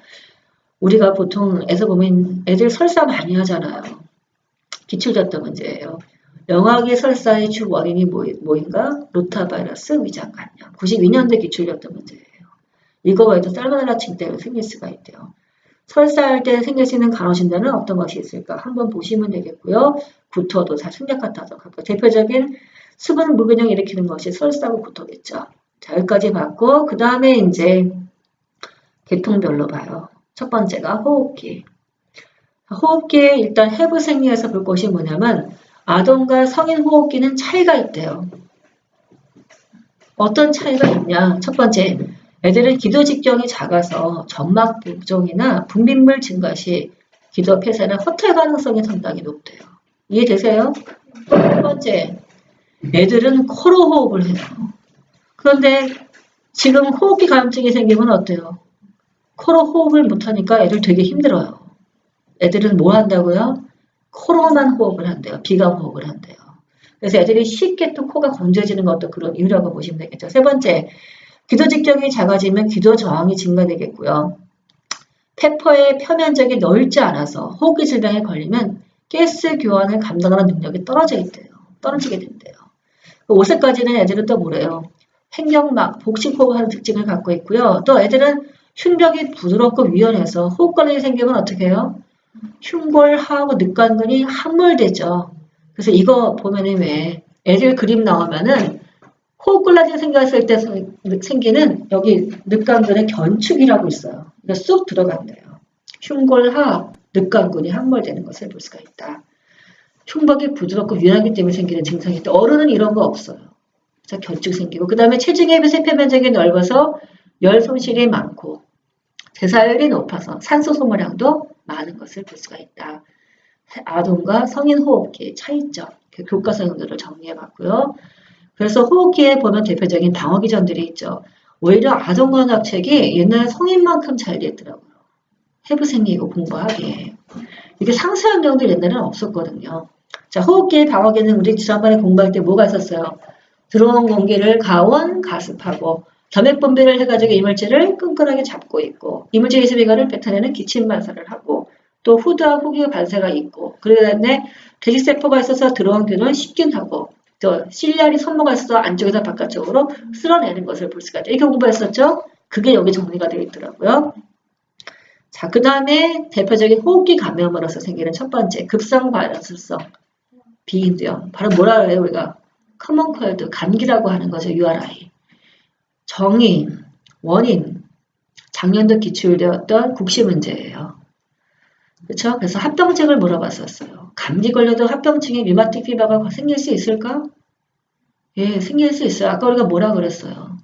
우리가 보통 에서 보면 애들 설사 많이 하잖아요. 기출접도 문제예요. 영아기 설사의 주 원인이 뭐인가? 로타바이러스 위장 감염. 92년도 기출접도 문제예요. 이거 외에도 살모넬라증 때문에 생길 수가 있대요. 설사할 때 생길 수 있는 간호진단은 어떤 것이 있을까? 한번 보시면 되겠고요. 구토도 다 생략 같아서 대표적인 수분 무균형 일으키는 것이 설사하고 구토겠죠. 자, 여기까지 봤고 그 다음에 이제 계통별로 봐요. 첫 번째가 호흡기. 호흡기에 일단 해부 생리에서 볼 것이 뭐냐면 아동과 성인 호흡기는 차이가 있대요. 어떤 차이가 있냐? 첫 번째, 애들은 기도 직경이 작아서 점막 부종이나 분비물 증가 시 기도 폐쇄나 허탈 가능성이 상당히 높대요. 이해되세요? 두 번째, 애들은 코로 호흡을 해요. 그런데 지금 호흡기 감염증이 생기면 어때요? 코로 호흡을 못하니까 애들 되게 힘들어요. 애들은 뭐 한다고요? 코로만 호흡을 한대요. 비강 호흡을 한대요. 그래서 애들이 쉽게 또 코가 건조해지는 것도 그런 이유라고 보시면 되겠죠. 세 번째, 기도 직경이 작아지면 기도 저항이 증가되겠고요. 페퍼의 표면적이 넓지 않아서 호흡기 질병에 걸리면 가스 교환을 감당하는 능력이 떨어지게 된대요. 5세까지는 애들은 또 뭐래요? 횡격막, 복식호흡하는 특징을 갖고 있고요. 또 애들은 흉벽이 부드럽고 유연해서 호흡곤란이 생기면 어떻게 해요? 흉골하고 늑간근이 함몰되죠. 그래서 이거 보면은 왜 애들 그림 나오면은 호흡곤란이 생겼을 때 생기는 여기 늑간근의 견축이라고 있어요. 그러니까 쑥 들어간대요. 흉골하, 늑간근이 함몰되는 것을 볼 수가 있다. 흉벽이 부드럽고 유연하기 때문에 생기는 증상이 있다. 어른은 이런 거 없어요. 그래서 견축 생기고 그 다음에 체중에 비해 세포면적이 넓어서 열 손실이 많고 대사율이 높아서 산소 소모량도 많은 것을 볼 수가 있다. 아동과 성인 호흡기의 차이점, 교과서 용도를 정리해봤고요. 그래서 호흡기에 보면 대표적인 방어기전들이 있죠. 오히려 아동간호학책이 옛날 성인만큼 잘 됐더라고요. 해부생리고 공부하기에. 이게 상세한 내용들 옛날에는 없었거든요. 자, 호흡기의 방어기는 우리 지난번에 공부할 때 뭐가 있었어요? 들어온 공기를 가온, 가습하고 점액 분비를 해가지고 이물질을 끈끈하게 잡고 있고 이물질 이습이가를 뱉어내는 기침 반사를 하고 또 후두와 후기 발세가 있고 그러기 때문에 대식세포가 있어서 들어온 균을 식균하고 또 실리아리 선모가 있어서 안쪽에서 바깥쪽으로 쓸어내는 것을 볼 수가 있다. 이렇게 공부했었죠? 그게 여기 정리가 되어 있더라고요. 자, 그 다음에 대표적인 호흡기 감염으로서 생기는 첫 번째 급성 바이러스성 비인두염. 바로 뭐라 그래요 우리가? 커먼 콜드, 감기라고 하는 거죠. URI. 정의, 원인, 작년도 기출되었던 국시 문제예요. 그렇죠? 그래서 합병증을 물어봤었어요. 감기 걸려도 합병증에 류마틱 피버가 생길 수 있을까? 예, 생길 수 있어요. 아까 우리가 뭐라 그랬어요?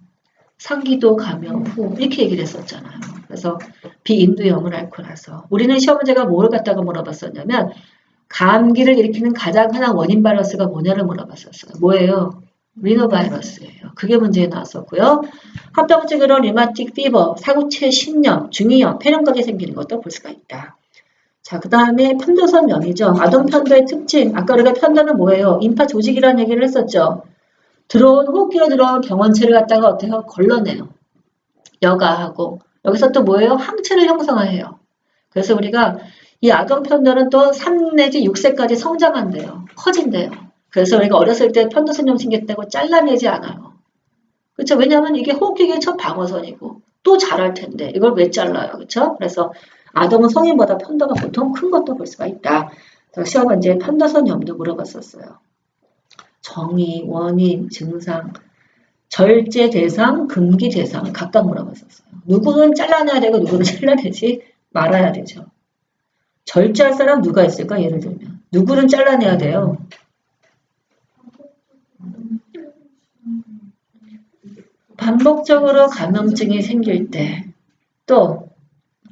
상기도 감염 후 이렇게 얘기를 했었잖아요. 그래서 비인두염을 앓고 나서 우리는 시험 문제가 뭘 갖다가 물어봤었냐면 감기를 일으키는 가장 흔한 원인 바이러스가 뭐냐를 물어봤었어요. 뭐예요? 리노바이러스예요. 그게 문제에 나왔었고요. 합병증으로 류마틱 피버, 사구체 신염, 중이염, 폐렴까지 생기는 것도 볼 수가 있다. 자, 그 다음에 편도선염이죠. 아동편도의 특징. 아까 우리가 편도는 뭐예요? 임파 조직이라는 얘기를 했었죠. 들어온 호흡기로 들어온 병원체를 갖다가 어때요? 걸러내요. 여가하고 여기서 또 뭐예요? 항체를 형성해요. 그래서 우리가 이 아동편도는 또 3 내지 6세까지 성장한대요. 커진대요. 그래서 우리가 어렸을 때 편도선염 생겼다고 잘라내지 않아요. 그렇죠? 왜냐하면 이게 호흡기의 첫 방어선이고 또 자랄 텐데 이걸 왜 잘라요? 그렇죠? 그래서 아동은 성인보다 편도가 보통 큰 것도 볼 수가 있다. 시험 문제에 편도선염도 물어봤었어요. 정의, 원인, 증상, 절제 대상, 금기 대상 각각 물어봤었어요. 누구는 잘라내야 되고 누구는 잘라내지 말아야 되죠. 절제할 사람 누가 있을까? 예를 들면 누구는 잘라내야 돼요. 반복적으로 감염증이 생길 때 또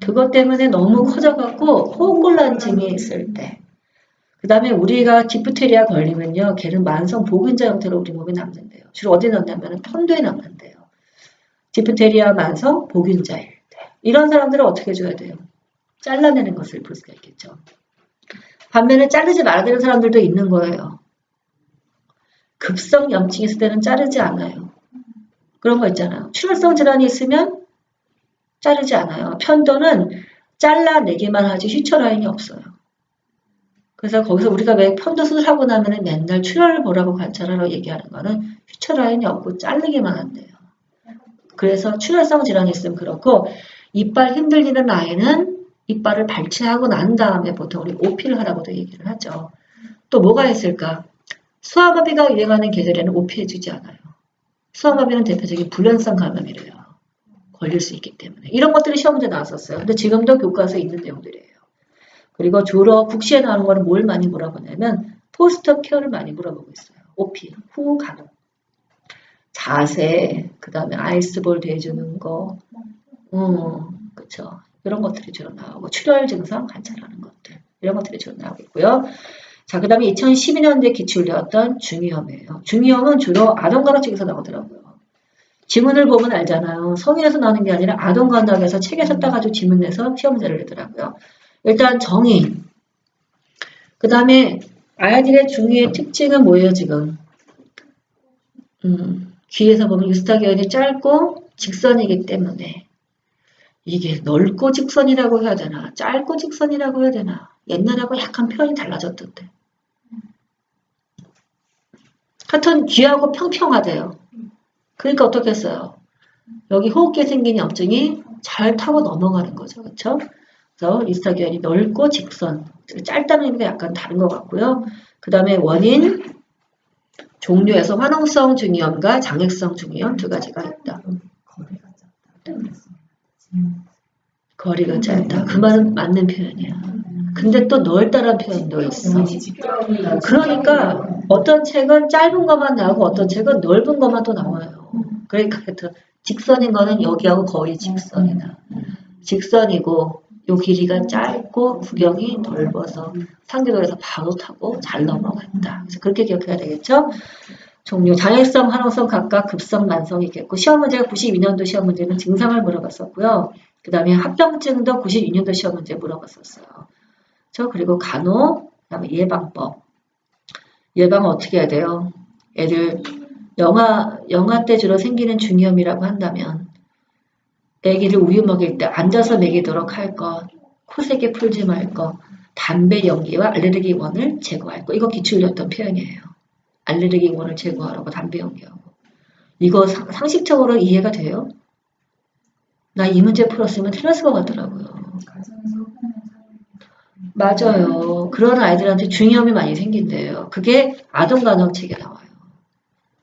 그것 때문에 너무 커져갖고 호흡곤란증이 있을 때 그 다음에 우리가 디프테리아 걸리면요 걔는 만성 보균자 형태로 우리 몸에 남는데요. 주로 어디 남냐면 편도에 남는데요. 디프테리아 만성 보균자일 때 이런 사람들은 어떻게 해줘야 돼요? 잘라내는 것을 볼 수가 있겠죠. 반면에 자르지 말아야 되는 사람들도 있는 거예요. 급성 염증이 있을 때는 자르지 않아요. 그런 거 있잖아요. 출혈성 질환이 있으면 자르지 않아요. 편도는 잘라내기만 하지 휘처 라인이 없어요. 그래서 거기서 우리가 왜 편도 수술하고 나면 맨날 출혈을 보라고 관찰하라고 얘기하는 거는 휘처 라인이 없고 자르기만 한대요. 그래서 출혈성 질환이 있으면 그렇고 이빨 흔들리는 아이는 이빨을 발치하고 난 다음에 보통 우리 오피를 하라고도 얘기를 하죠. 또 뭐가 있을까? 수화마비가 유행하는 계절에는 오피 해주지 않아요. 수화마비는 대표적인 불연성 감염이래요. 걸릴 수 있기 때문에. 이런 것들이 시험 문제 나왔었어요. 근데 지금도 교과서에 있는 내용들이에요. 그리고 주로 국시에 나오는 거는 뭘 많이 물어보냐면 포스터 케어를 많이 물어보고 있어요. 오피, 후 간호, 자세, 그 다음에 아이스볼 대주는 거, 그쵸. 이런 것들이 주로 나오고 출혈 증상 관찰하는 것들 이런 것들이 주로 나오고 있고요. 자, 그 다음에 2012년도에 기출되었던 중이염이에요. 중이염은 주로 아동간호책에서 나오더라고요. 지문을 보면 알잖아요. 성인에서 나오는 게 아니라 아동간호학에서 책에서 따가지고 지문 내서 시험 문제를 내더라고요. 일단 정의. 그 다음에 아이들의 중이의 특징은 뭐예요 지금? 귀에서 보면 유스타기온이 짧고 직선이기 때문에 이게 넓고 직선이라고 해야 되나 짧고 직선이라고 해야 되나 옛날하고 약간 표현이 달라졌던데 하여튼 귀하고 평평하대요. 그러니까 어떻게 했어요? 여기 호흡기에 생긴 염증이 잘 타고 넘어가는 거죠. 그렇죠? 그래서 유스타기온이 넓고 직선 짧다는 의미가 약간 다른 것 같고요. 그 다음에 원인 종류에서 화농성 중이염과 장액성 중이염 두 가지가 있다. 거리가 짧다. 그 말은 맞는 표현이야. 근데 또 넓다라는 표현도 있어. 그러니까 어떤 책은 짧은 것만 나오고 어떤 책은 넓은 것만 또 나와요. 그러니까 직선인 거는 여기하고 거의 직선이다. 직선이고 요 길이가 짧고 구경이 넓어서 상계도에서 바로 타고 잘 넘어갔다. 그래서 그렇게 기억해야 되겠죠? 종류, 장애성, 화농성 각각 급성, 만성이 있겠고 시험 문제가 92년도 시험 문제는 증상을 물어봤었고요. 그 다음에 합병증도 92년도 시험 문제 물어봤었어요. 그리고 간호, 그 다음에 예방법. 예방은 어떻게 해야 돼요? 애들 영아 때 주로 생기는 중이염이라고 한다면 애기를 우유 먹일 때 앉아서 먹이도록 할 것. 코세게 풀지 말 거, 담배 연기와 알레르기 원을 제거할 거. 이거 기출이었던 표현이에요. 알레르기 원을 제거하라고 담배 연기하고. 이거 상식적으로 이해가 돼요? 나 이 문제 풀었으면 틀렸을 것 같더라고요. 맞아요. 그런 아이들한테 중이염이 많이 생긴대요. 그게 아동간호책에 나와요.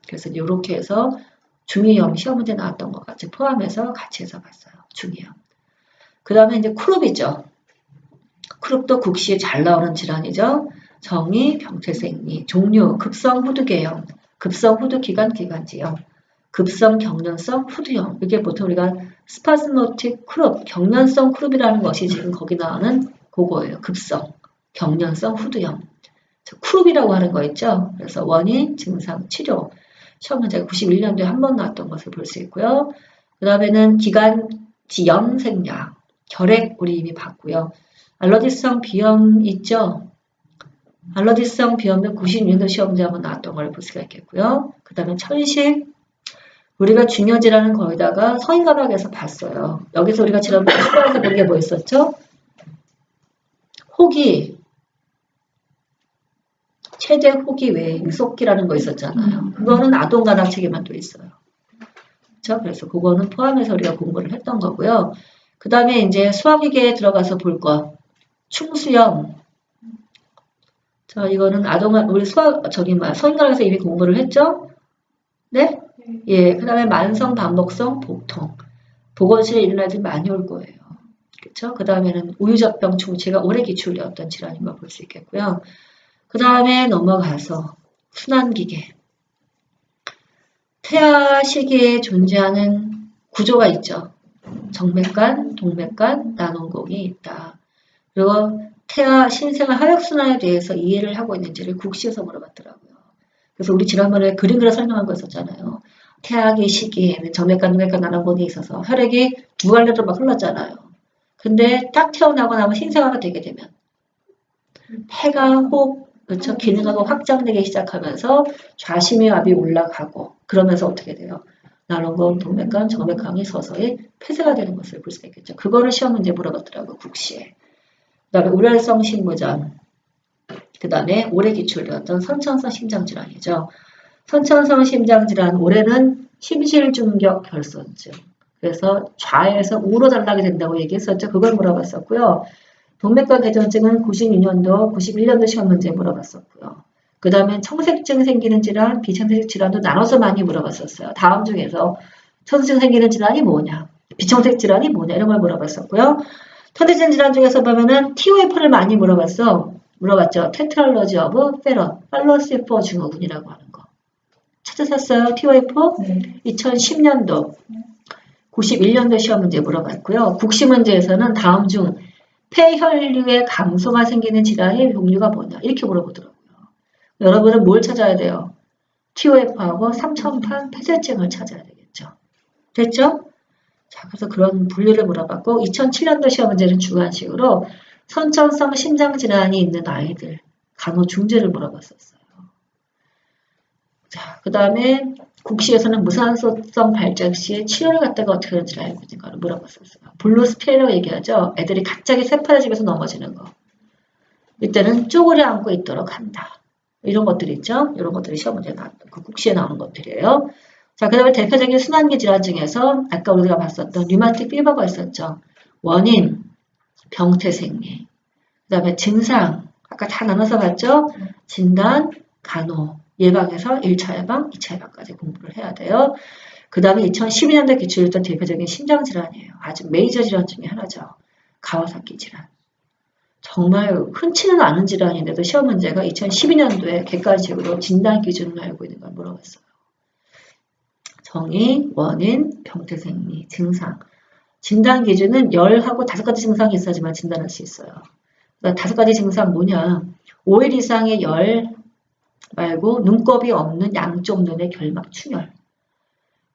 그래서 이렇게 해서 중이염 시험 문제 나왔던 것 같이 포함해서 같이 해서 봤어요. 중이염. 그 다음에 이제 크룹이죠. 크룹도 국시에 잘 나오는 질환이죠. 정의, 병태생리, 종류, 급성 후두개염, 급성 후두기관 기관지염, 급성 경련성 후두염. 이게 보통 우리가 스파스모틱 크룹, 경련성 크룹이라는 것이 지금 거기 나오는 그거예요. 급성, 경련성 후두염. 크룹이라고 하는 거 있죠. 그래서 원인, 증상, 치료. 시험 문제가 91년도에 한 번 나왔던 것을 볼 수 있고요. 그 다음에는 기관지염 생략, 결핵 우리 이미 봤고요. 알러지성 비염 있죠. 알러지성 비염도 96년도 시험 문제 한번 나왔던 걸 볼 수가 있겠고요. 그 다음에 천식, 우리가 중요질환은 거기다가 성인과학에서 봤어요. 여기서 우리가 지난번에 초반에서 본 게 뭐 있었죠? 호기, 최대 호기 외에 유속기라는 거 있었잖아요. 그거는 아동간호책에만 또 있어요. 그렇죠? 그래서 그거는 포함해서 우리가 공부를 했던 거고요. 그 다음에 이제 수학위계에 들어가서 볼 거. 충수염. 자, 이거는 우리 성인과학에서 이미 공부를 했죠? 네? 예. 그 다음에 만성 반복성 복통. 보건실에 있는 아이들이 많이 올 거예요. 그렇죠? 그 다음에는 우유젖병 충치가 오래 기출되었던 질환인 걸 볼 수 있겠고요. 그 다음에 넘어가서 순환기계. 태아 시기에 존재하는 구조가 있죠. 정맥관, 동맥관, 나눔곡이 있다. 그리고 태아 신생아 하역순환에 대해서 이해를 하고 있는지를 국시에서 물어봤더라고요. 그래서 우리 지난번에 그림 그려 설명한 거 있었잖아요. 태아기 시기에는 정맥관, 동맥관, 나눔곡이 있어서 혈액이 두 갈래로 막 흘렀잖아요. 근데 딱 태어나고 나면 신생아가 되게 되면 폐가 호흡 그렇죠. 기능하고 확장되기 시작하면서 좌심의압이 올라가고 그러면서 어떻게 돼요? 나눔곡, 동맥관, 정맥관이 서서히 폐쇄가 되는 것을 볼 수가 있겠죠. 그거를 시험 문제 물어봤더라고요. 국시에. 그 다음에 우렬성 심부전. 그 다음에 올해 기출되었던 선천성 심장질환이죠. 선천성 심장질환 올해는 심실중격 결손증. 그래서 좌에서 우로 전락이 된다고 얘기했었죠. 그걸 물어봤었고요. 동맥관 개전증은 92년도, 91년도 시험 문제 물어봤었고요. 그 다음에 청색증 생기는 질환, 비청색 질환도 나눠서 많이 물어봤었어요. 다음 중에서 청색증 생기는 질환이 뭐냐, 비청색 질환이 뭐냐 이런 걸 물어봤었고요. 청색증 질환 중에서 보면은 TOF를 많이 물어봤죠. 테트랄러지 오브 페런, 팔로시포 증후군이라고 하는 거. 찾으셨어요? TOF? 네. 2010년도, 91년도 시험 문제 물어봤고요. 국시 문제에서는 다음 중 폐혈류의 감소가 생기는 질환의 종류가 뭐냐 이렇게 물어보더라고요. 여러분은 뭘 찾아야 돼요? TOF하고 삼천판 폐쇄증을 찾아야 되겠죠. 됐죠? 자, 그래서 그런 분류를 물어봤고 2007년도 시험 문제는 주관식으로 선천성 심장질환이 있는 아이들 간호 중재를 물어봤었어요. 자, 그 다음에 국시에서는 무산소성 발작 시에 치료를 갖다가 어떻게 하는지 알고 있는가를 물어봤었어요. 블루스피라고 얘기하죠. 애들이 갑자기 새파래지면서 넘어지는 거. 이때는 쪼그려 앉고 있도록 한다. 이런 것들 있죠. 이런 것들이 시험 문제에 나왔던 그 국시에 나오는 것들이에요. 자, 그 다음에 대표적인 순환기 질환 중에서 아까 우리가 봤었던 류마틱 피버가 있었죠. 원인, 병태생리. 그 다음에 증상, 아까 다 나눠서 봤죠. 진단, 간호. 예방에서 1차 예방, 2차 예방까지 공부를 해야 돼요. 그 다음에 2012년도에 기출했던 대표적인 심장질환이에요. 아주 메이저 질환 중에 하나죠. 가와사키 질환. 정말 흔치는 않은 질환인데도 시험 문제가 2012년도에 객관식으로 진단 기준을 알고 있는 걸 물어봤어요. 정의, 원인, 병태생리, 증상. 진단 기준은 열하고 5가지 증상이 있어야지만 진단할 수 있어요. 그러니까 5가지 증상 뭐냐. 5일 이상의 열, 말고 눈곱이 없는 양쪽 눈의 결막 충혈,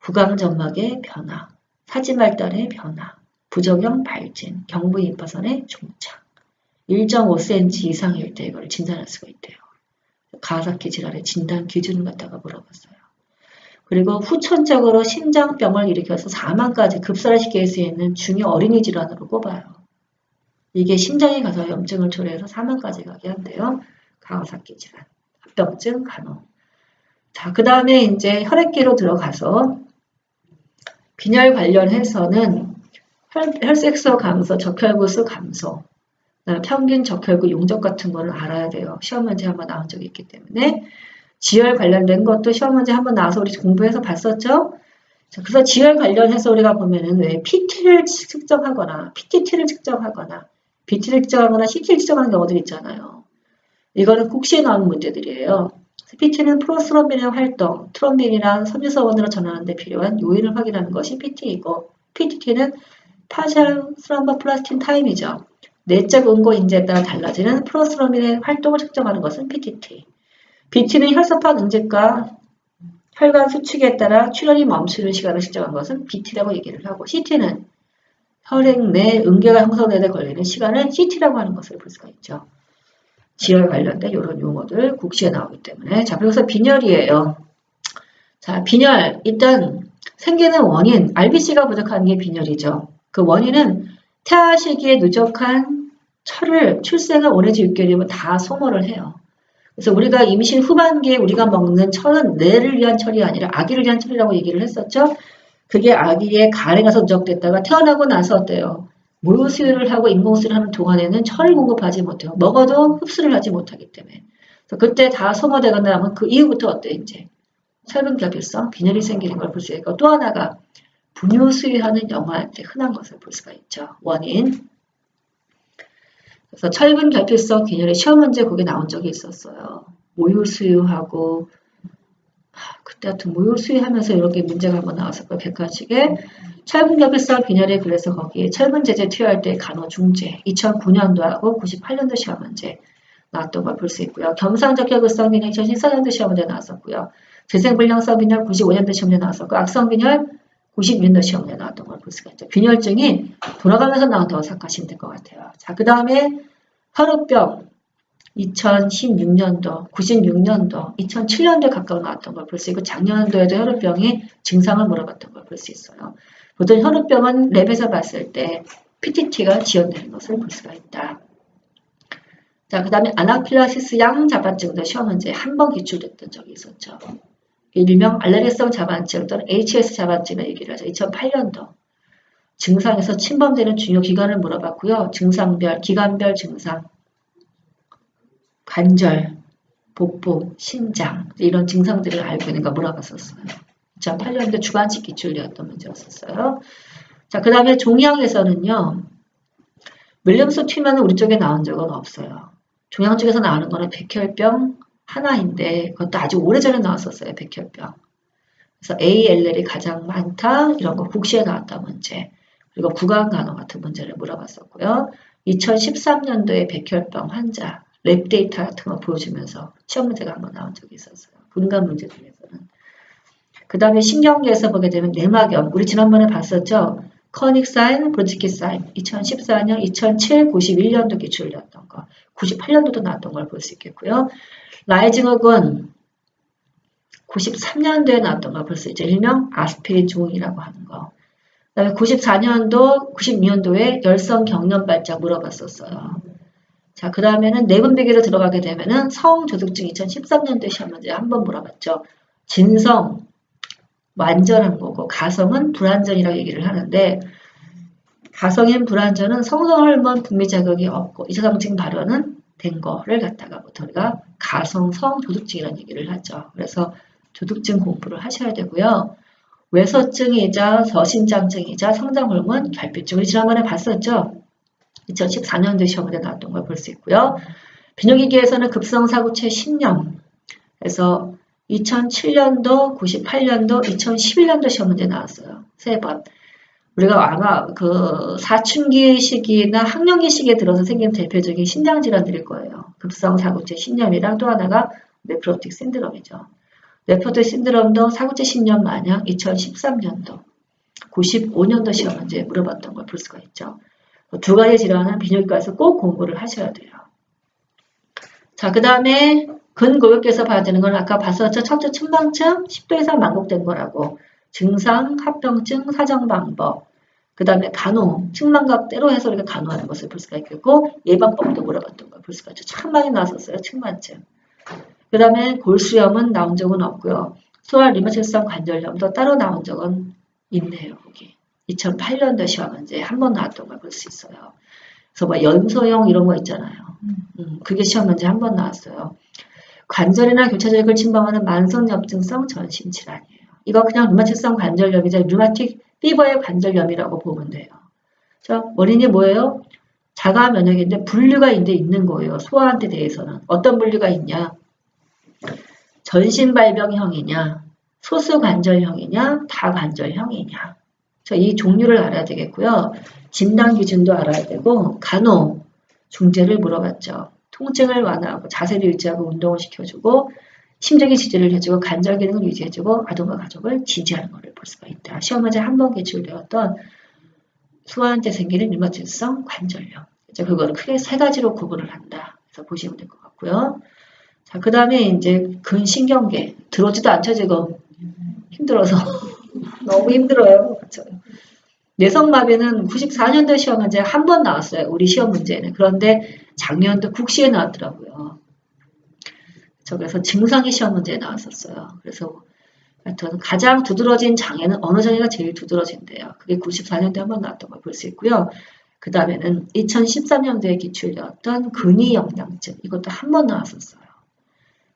구강점막의 변화, 사지발달의 변화, 부적형 발진, 경부임파선의 종착, 1.5cm 이상일 때 이걸 진단할 수가 있대요. 가와사키 질환의 진단 기준을 갖다가 물어봤어요. 그리고 후천적으로 심장병을 일으켜서 사망까지 급사를 시킬 수 있는 중요 어린이 질환으로 꼽아요. 이게 심장에 가서 염증을 초래해서 사망까지 가게 한대요. 가와사키 질환, 합병증, 간호. 자, 그 다음에 이제 혈액계로 들어가서 빈혈 관련해서는 혈색소 감소, 적혈구수 감소, 평균 적혈구 용적 같은 거를 알아야 돼요. 시험 문제 한번 나온 적이 있기 때문에. 지혈 관련된 것도 시험 문제 한번 나와서 우리 공부해서 봤었죠? 자, 그래서 지혈 관련해서 우리가 보면은 왜 PT를 측정하거나, PTT를 측정하거나, BT를 측정하거나, CT를 측정하는 경우들 있잖아요. 이거는 국시에 나오는 문제들이에요. PT는 프로스트럼빈의 활동, 트럼빈이랑 섬유서원으로 전환하는 데 필요한 요인을 확인하는 것이 PT이고, PTT는 파셜 스럼버플라스틴 타임이죠. 내적 응고 인자에 따라 달라지는 프로스트럼빈의 활동을 측정하는 것은 PTT. BT는 혈소판 응집과 혈관 수축에 따라 출혈이 멈추는 시간을 측정한 것은 BT라고 얘기를 하고, CT는 혈액 내 응계가 형성되는 데 걸리는 시간을 CT라고 하는 것을 볼 수가 있죠. 지혈 관련된 이런 용어들 국시에 나오기 때문에. 자, 그래서 빈혈이에요. 자, 빈혈. 일단 생기는 원인, RBC가 부족한 게 빈혈이죠. 그 원인은 태아 시기에 누적한 철을 출생을 5내지 6개월이면 다 소모를 해요. 그래서 우리가 임신 후반기에 우리가 먹는 철은 뇌를 위한 철이 아니라 아기를 위한 철이라고 얘기를 했었죠. 그게 아기의 간에 가서 누적됐다가 태어나고 나서 어때요? 모유 수유를 하고 인공수유를 하는 동안에는 철을 공급하지 못해요. 먹어도 흡수를 하지 못하기 때문에. 그래서 그때 다 소모되거나 하면 그 이후부터 어때 이제 철분결핍성, 빈혈이 생기는 걸 볼 수 있고, 또 하나가 분유 수유하는 영아한테 흔한 것을 볼 수가 있죠. 원인. 그래서 철분결핍성 빈혈의 시험 문제 거기 나온 적이 있었어요. 모유 수유하고 그때 하여튼 모유 수유하면서 이렇게 문제가 한번 나왔을 거예요. 객관식에. 철분결핍성 빈혈에 그래서 거기에 철분제제 투여할 때 간호 중재 2009년도하고 98년도 시험 문제 나왔던 걸 볼 수 있고요. 겸상적혈구성 빈혈 2014년도 시험 문제 나왔었고요. 재생불량성 빈혈 95년도 시험 문제 나왔었고, 악성 빈혈 96년도 시험 문제 나왔던 걸 볼 수가 있죠. 빈혈증이 돌아가면서 나온다고 생각하시면 될 것 같아요. 자, 그 다음에 혈우병 2016년도, 96년도, 2007년도에 가까워 나왔던 걸 볼 수 있고, 작년도에도 혈우병이 증상을 물어봤던 걸 볼 수 있어요. 보통 혈우병은 랩에서 봤을 때 PTT가 지연되는 것을 볼 수가 있다. 자, 그 다음에 아나필라시스 양 자반증도 시험 문제에 한 번 기출됐던 적이 있었죠. 일명 알레르기성 자반증 또는 HS 자반증을 얘기를 하죠. 2008년도. 증상에서 침범되는 중요 기관을 물어봤고요. 증상별, 기관별 증상, 관절, 복부, 신장 이런 증상들을 알고 있는 거 물어봤었어요. 2008년도 주관식 기출이었던 문제였었어요. 자, 그 다음에 종양에서는요. 윌리엄스 튀면은 우리 쪽에 나온 적은 없어요. 종양 쪽에서 나오는 거는 백혈병 하나인데 그것도 아주 오래전에 나왔었어요. 백혈병. 그래서 ALL이 가장 많다. 이런 거 국시에 나왔다 문제. 그리고 구강간호 같은 문제를 물어봤었고요. 2013년도에 백혈병 환자 랩 데이터 같은 거 보여주면서 시험 문제가 한번 나온 적이 있었어요. 분간 문제 중에서는. 그 다음에 신경계에서 보게 되면 내막염. 우리 지난번에 봤었죠. 커닉 사인, 브로지키 사인. 2014년, 2007, 91년도 기출이었던 거. 98년도도 나왔던 걸 볼 수 있겠고요. 라이징어건 93년도에 나왔던 걸 볼 수 있죠. 일명 아스피린 종이라고 하는 거. 그 다음에 94년도, 96년도에 열성 경련 발작 물어봤었어요. 자, 그 다음에는 내분비계로 들어가게 되면은 성조숙증 2013년도에 시험 문제 한번 물어봤죠. 진성, 완전한 거고, 가성은 불완전이라고 얘기를 하는데, 가성인 불완전은 성성호르몬 분泌자극이 없고, 이차상증 발현은 된 거를 갖다가 우리가 가성성 조숙증이라는 얘기를 하죠. 그래서 조숙증 공부를 하셔야 되고요. 외서증이자 저신장증이자 성장호르몬 결핍증. 우리 지난번에 봤었죠. 2014년도에 시험에 나왔던 걸 볼 수 있고요. 비뇨기계에서는 급성사구체 신염. 그래서 2007년도, 98년도, 2011년도 시험 문제 나왔어요. 3번. 우리가 아마 그 사춘기 시기나 학령기 시기에 들어서 생긴 대표적인 신장 질환들일 거예요. 급성사구체 신염이랑 또 하나가 네프로틱 신드롬이죠. 네프로틱 신드롬도 사구체 신염 마냥 2013년도, 95년도 시험 문제에 물어봤던 걸 볼 수가 있죠. 두 가지 질환은 비뇨기과에서 꼭 공부를 하셔야 돼요. 자, 그 다음에 근골격계에서 봐야 되는 건 아까 봤었죠. 척추 침방증 10도 이상 만곡된 거라고. 증상, 합병증, 사정 방법. 그 다음에 간호, 측만각 때로 해서 우리가 간호하는 것을 볼 수가 있겠고 예방법도 물어봤던 걸 볼 수가 있죠. 참 많이 나왔었어요. 측만증. 그 다음에 골수염은 나온 적은 없고요. 소아 리우마티성 관절염도 따로 나온 적은 있네요. 여기 2008년도 시험 문제에 한 번 나왔던 걸 볼 수 있어요. 그래서 뭐 염소형 이런 거 있잖아요. 그게 시험 문제 한 번 나왔어요. 관절이나 교차절을 침범하는 만성염증성 전신질환이에요. 이거 그냥 류마틱성 관절염이죠. 류마틱 피버의 관절염이라고 보면 돼요. 자, 원인이 뭐예요? 자가 면역인데 분류가 이제 있는 거예요. 소아한테 대해서는. 어떤 분류가 있냐? 전신발병형이냐, 소수관절형이냐, 다관절형이냐. 자, 이 종류를 알아야 되겠고요. 진단 기준도 알아야 되고 간호, 중재를 물어봤죠. 통증을 완화하고 자세를 유지하고 운동을 시켜주고 심장의 지지를 해주고 관절 기능을 유지해주고 아동과 가족을 지지하는 것을 볼 수가 있다. 시험 문제 한 번 기출되었던 소아한테 생기는 류마티성 관절염. 그거를 크게 세 가지로 구분을 한다. 그래서 보시면 될 것 같고요. 자, 그 다음에 이제 근신경계. 들어오지도 않죠, 지금. 힘들어서. 너무 힘들어요. 그렇죠? 뇌성마비는 94년도 시험 문제 한 번 나왔어요. 우리 시험 문제는. 그런데 작년도 국시에 나왔더라고요. 그래서 증상이 시험 문제에 나왔었어요. 그래서 하여튼 가장 두드러진 장애는 어느 장애가 제일 두드러진대요. 그게 94년도에 한 번 나왔던 걸 볼 수 있고요. 그 다음에는 2013년도에 기출되었던 근위영양증. 이것도 한 번 나왔었어요.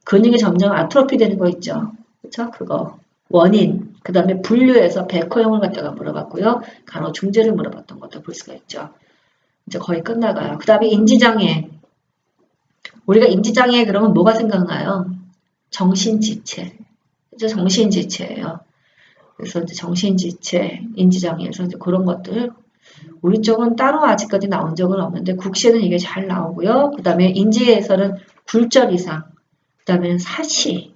근육이 점점 아트로피 되는 거 있죠. 그쵸? 그거. 원인. 그 다음에 분류해서 백호형을 갖다가 물어봤고요. 간호 중재를 물어봤던 것도 볼 수가 있죠. 이제 거의 끝나가요. 그 다음에 인지장애. 우리가 인지장애 그러면 뭐가 생각나요? 정신지체. 그죠? 정신지체예요. 그래서 이제 정신지체, 인지장애에서 이제 그런 것들. 우리 쪽은 따로 아직까지 나온 적은 없는데 국시에는 이게 잘 나오고요. 그 다음에 인지에서는 굴절 이상, 그 다음에 사시,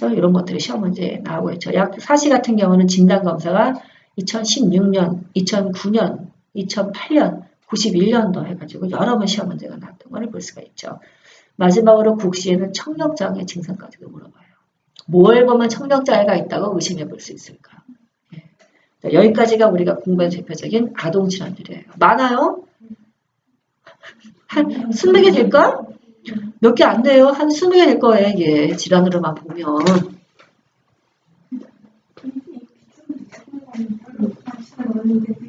이런 것들이 시험 문제에 나오고 있죠. 사시 같은 경우는 진단검사가 2016년, 2009년, 2008년, 91년도 해가지고 여러 번 시험 문제가 나왔던 걸 볼 수가 있죠. 마지막으로 국시에는 청력장애 증상까지도 물어봐요. 뭘 보면 청력장애가 있다고 의심해 볼 수 있을까? 예. 여기까지가 우리가 공부한 대표적인 아동 질환들이에요. 많아요? 한 20개 될까? 몇 개 안 돼요. 한 20개 될 거예요. 이게 질환으로만 보면.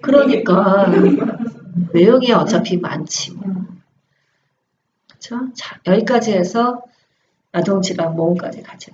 그러니까 외형이 어차피 많지. 그렇죠? 자, 여기까지 해서 아동 질환 모음까지 가죠.